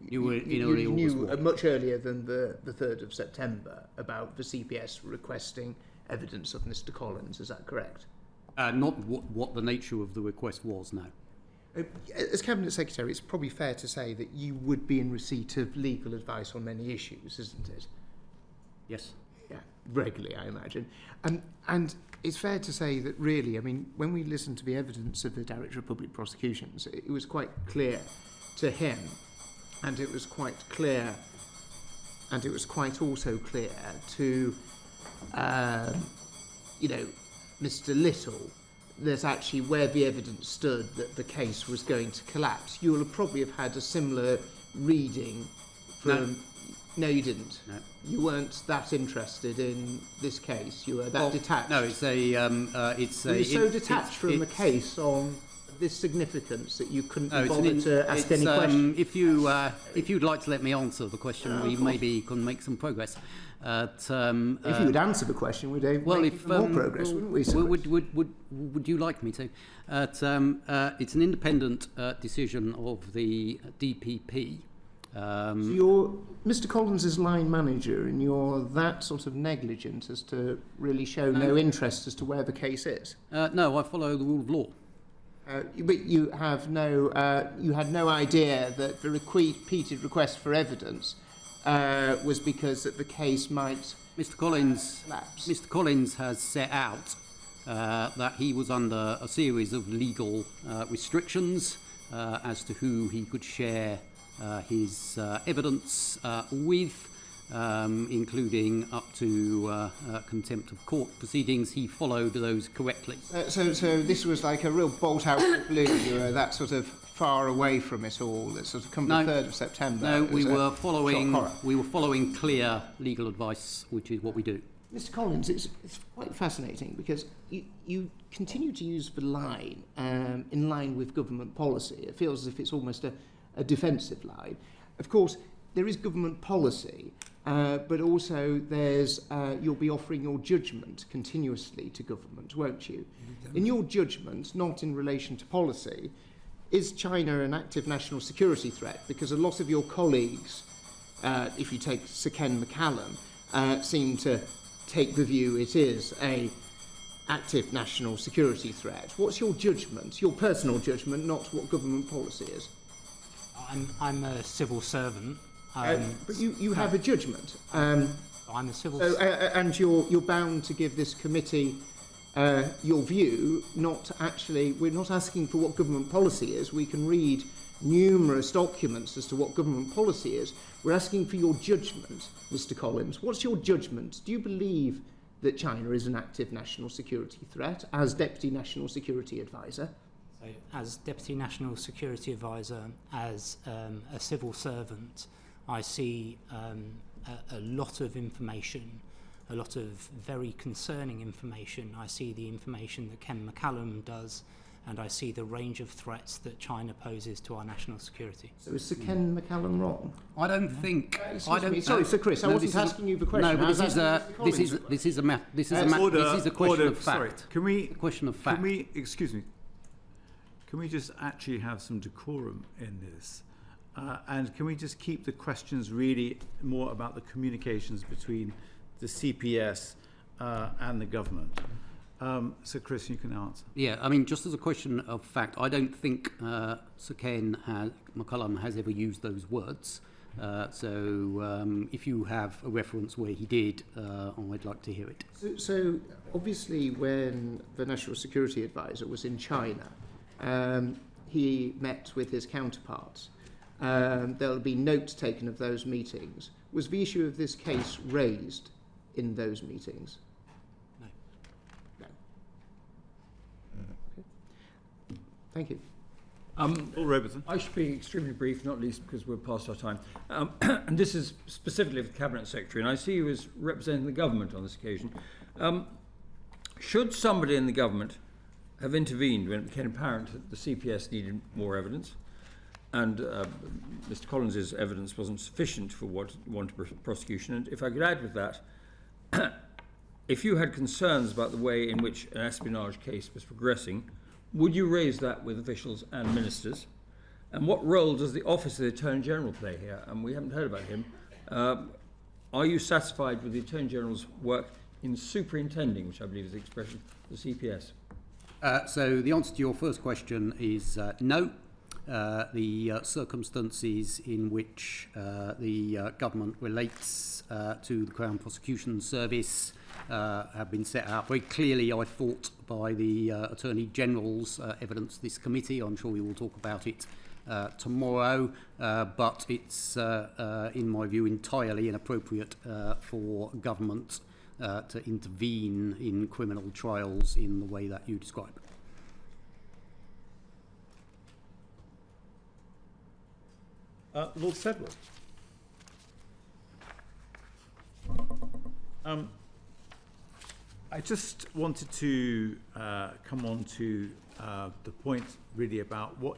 You knew much earlier than the 3rd of September about the CPS requesting evidence of Mr. Collins. Is that correct? Not what the nature of the request was, no. As Cabinet Secretary, it's probably fair to say that you would be in receipt of legal advice on many issues, isn't it? Yes. Yeah, regularly, I imagine. And it's fair to say that really, I mean, when we listened to the evidence of the Director of Public Prosecutions, it was quite clear to him, and it was quite clear, and it was quite also clear to, Mr. Little, that actually where the evidence stood that the case was going to collapse. You will probably have had a similar reading from... No, you didn't. No. You weren't that interested in this case. You were that detached. No, it's a... You're so detached from the case on this significance that you couldn't be bothered to ask any questions. If you'd like to let me answer the question, we maybe can make some progress. If you would answer the question, we'd make more progress, wouldn't we? Would you like me to? It's an independent decision of the DPP. So you're Mr. Collins' line manager, and you're that sort of negligent as to really show no interest as to where the case is? No, I follow the rule of law. But you have no, you had no idea that the repeated request for evidence was because that the case might collapse. Mr. Collins has set out that he was under a series of legal restrictions as to who he could share his evidence with, including up to contempt of court proceedings. He followed those correctly. So this was like a real bolt out of the blue. You were that sort of far away from it all. That sort of come the 3rd of September. No, we were following clear legal advice, which is what we do. Mr. Collins, it's quite fascinating because you continue to use the line in line with government policy. It feels as if it's almost a defensive line. Of course, there is government policy, but also there's you'll be offering your judgment continuously to government, won't you? In your judgment, not in relation to policy, is China an active national security threat? Because a lot of your colleagues, if you take Sir Ken McCallum, seem to take the view it is a active national security threat. What's your judgment, your personal judgment, not what government policy is? I'm a civil servant. But you have a judgment. I'm a civil servant. And you're bound to give this committee your view, we're not asking for what government policy is. We can read numerous documents as to what government policy is. We're asking for your judgment, Mr. Collins. What's your judgment? Do you believe that China is an active national security threat as Deputy National Security Advisor? So, as Deputy National Security Advisor, as a civil servant, I see a lot of information, a lot of very concerning information. I see the information that Ken McCallum does, and I see the range of threats that China poses to our national security. So is Sir Ken McCallum wrong? I don't think. Sorry, Sir Chris. I wasn't asking you the question. No, but this is a question of fact. Sorry, can we? Question of fact. Can we? Excuse me. Can we just actually have some decorum in this? And can we just keep the questions really more about the communications between the CPS and the government. So, Chris, you can answer. Yeah, I mean, just as a question of fact, I don't think Sir Ken McCullum has ever used those words. So if you have a reference where he did, I'd like to hear it. So obviously when the National Security Advisor was in China, he met with his counterparts. There'll be notes taken of those meetings. Was the issue of this case raised in those meetings? No. No. Okay. Thank you. Paul Robertson. I should be extremely brief, not least because we're past our time. And this is specifically for the Cabinet Secretary, and I see you as representing the government on this occasion. Should somebody in the government have intervened when it became apparent that the CPS needed more evidence, and Mr. Collins's evidence wasn't sufficient for what wanted prosecution? And if I could add with that, if you had concerns about the way in which an espionage case was progressing, would you raise that with officials and ministers? And what role does the Office of the Attorney General play here? And we haven't heard about him. Are you satisfied with the Attorney General's work in superintending, which I believe is the expression of the CPS? So the answer to your first question is no. The circumstances in which the government relates to the Crown Prosecution Service have been set out very clearly, I thought, by the Attorney General's evidence this committee. I'm sure we will talk about it tomorrow, but it's, in my view, entirely inappropriate for government to intervene in criminal trials in the way that you describe. Lord Sedgwick. I just wanted to come on to the point really about what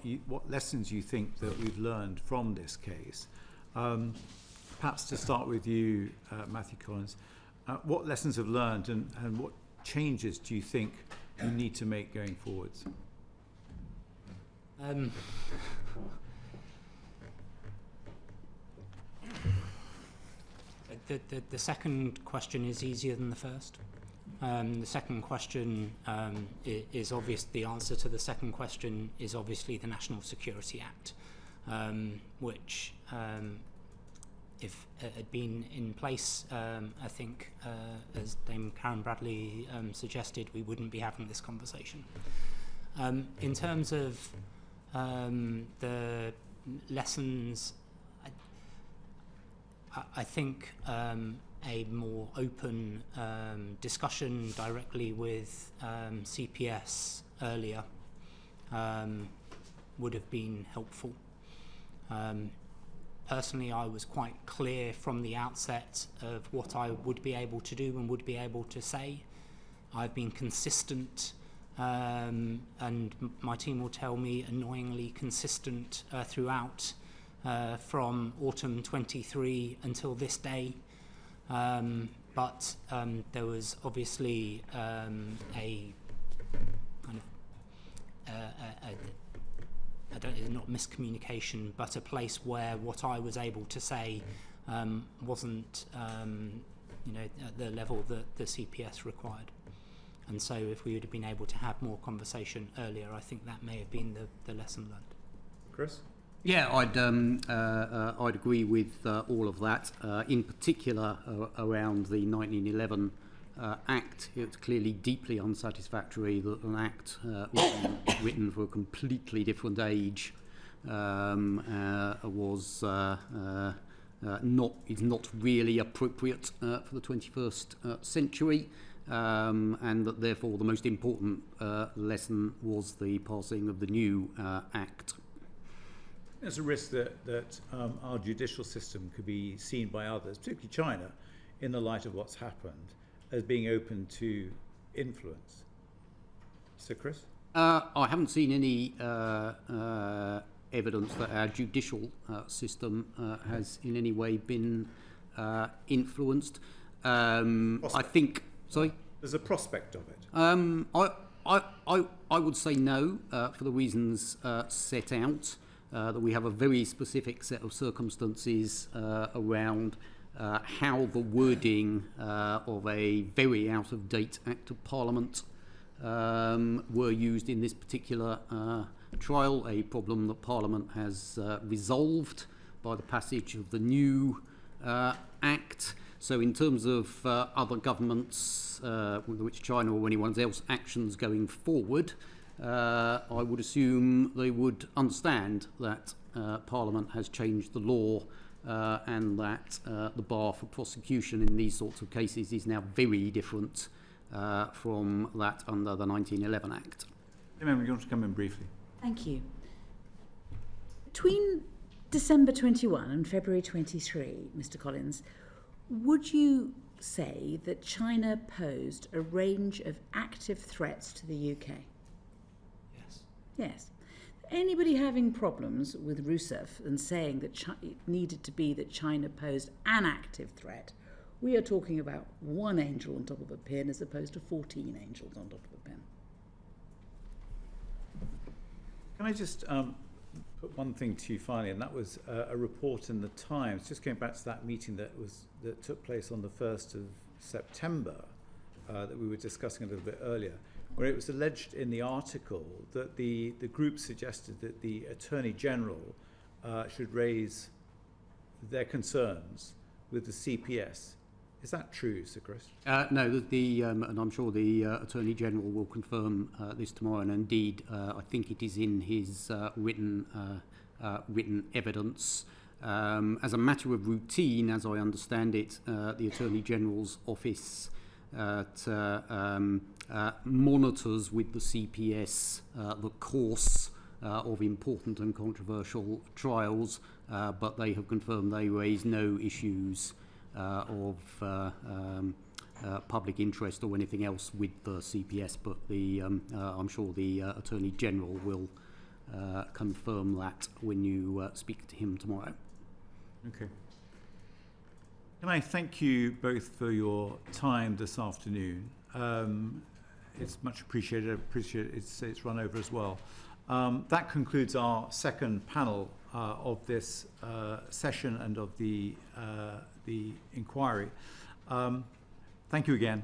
lessons you think that we've learned from this case. Perhaps to start with you, Matthew Collins, what lessons have learned and what changes do you think you need to make going forwards? The second question is easier than the first. The second question is obvious. The answer to the second question is obviously the National Security Act, which, if it had been in place, I think, as Dame Karen Bradley suggested, we wouldn't be having this conversation. In terms of the lessons, I think a more open discussion directly with CPS earlier would have been helpful. Personally, I was quite clear from the outset of what I would be able to do and would be able to say. I've been consistent, and my team will tell me annoyingly consistent throughout, from autumn 23 until this day. But there was obviously a kind of not miscommunication, but a place where what I was able to say wasn't at the level that the CPS required. And so if we would have been able to have more conversation earlier, I think that may have been the lesson learned. Chris? Yeah, I'd agree with all of that. In particular, around the 1911 Act, it's clearly deeply unsatisfactory that an Act written for a completely different age is not really appropriate for the 21st century, and that therefore the most important lesson was the passing of the new Act. There's a risk that our judicial system could be seen by others, particularly China, in the light of what's happened, as being open to influence. So, Chris? I haven't seen any evidence that our judicial system has in any way been influenced. I think... Sorry? There's a prospect of it. I would say no, for the reasons set out. That we have a very specific set of circumstances around how the wording of a very out-of-date Act of Parliament were used in this particular trial, a problem that Parliament has resolved by the passage of the new Act. So in terms of other governments, whether it's China or anyone else, actions going forward, I would assume they would understand that Parliament has changed the law and that the bar for prosecution in these sorts of cases is now very different from that under the 1911 Act. Remember, you want to come in briefly? Thank you. Between December 21 and February 23, Mr. Collins, would you say that China posed a range of active threats to the UK? Yes. Yes. Anybody having problems with Rousseff and saying that it needed to be that China posed an active threat, we are talking about one angel on top of a pin as opposed to 14 angels on top of a pin. Can I just put one thing to you finally, and that was a report in the Times, just going back to that meeting that took place on the 1st of September that we were discussing a little bit earlier, where it was alleged in the article that the group suggested that the Attorney General should raise their concerns with the CPS. Is that true, Sir Chris? No, and I'm sure the Attorney General will confirm this tomorrow, and indeed I think it is in his written evidence. As a matter of routine, as I understand it, the Attorney General's office monitors with the CPS the course of important and controversial trials, but they have confirmed they raise no issues of public interest or anything else with the CPS, but I'm sure the Attorney General will confirm that when you speak to him tomorrow. Okay. Can I thank you both for your time this afternoon? It's much appreciated. I appreciate it's run over as well. That concludes our second panel of this session and of the inquiry. Thank you again.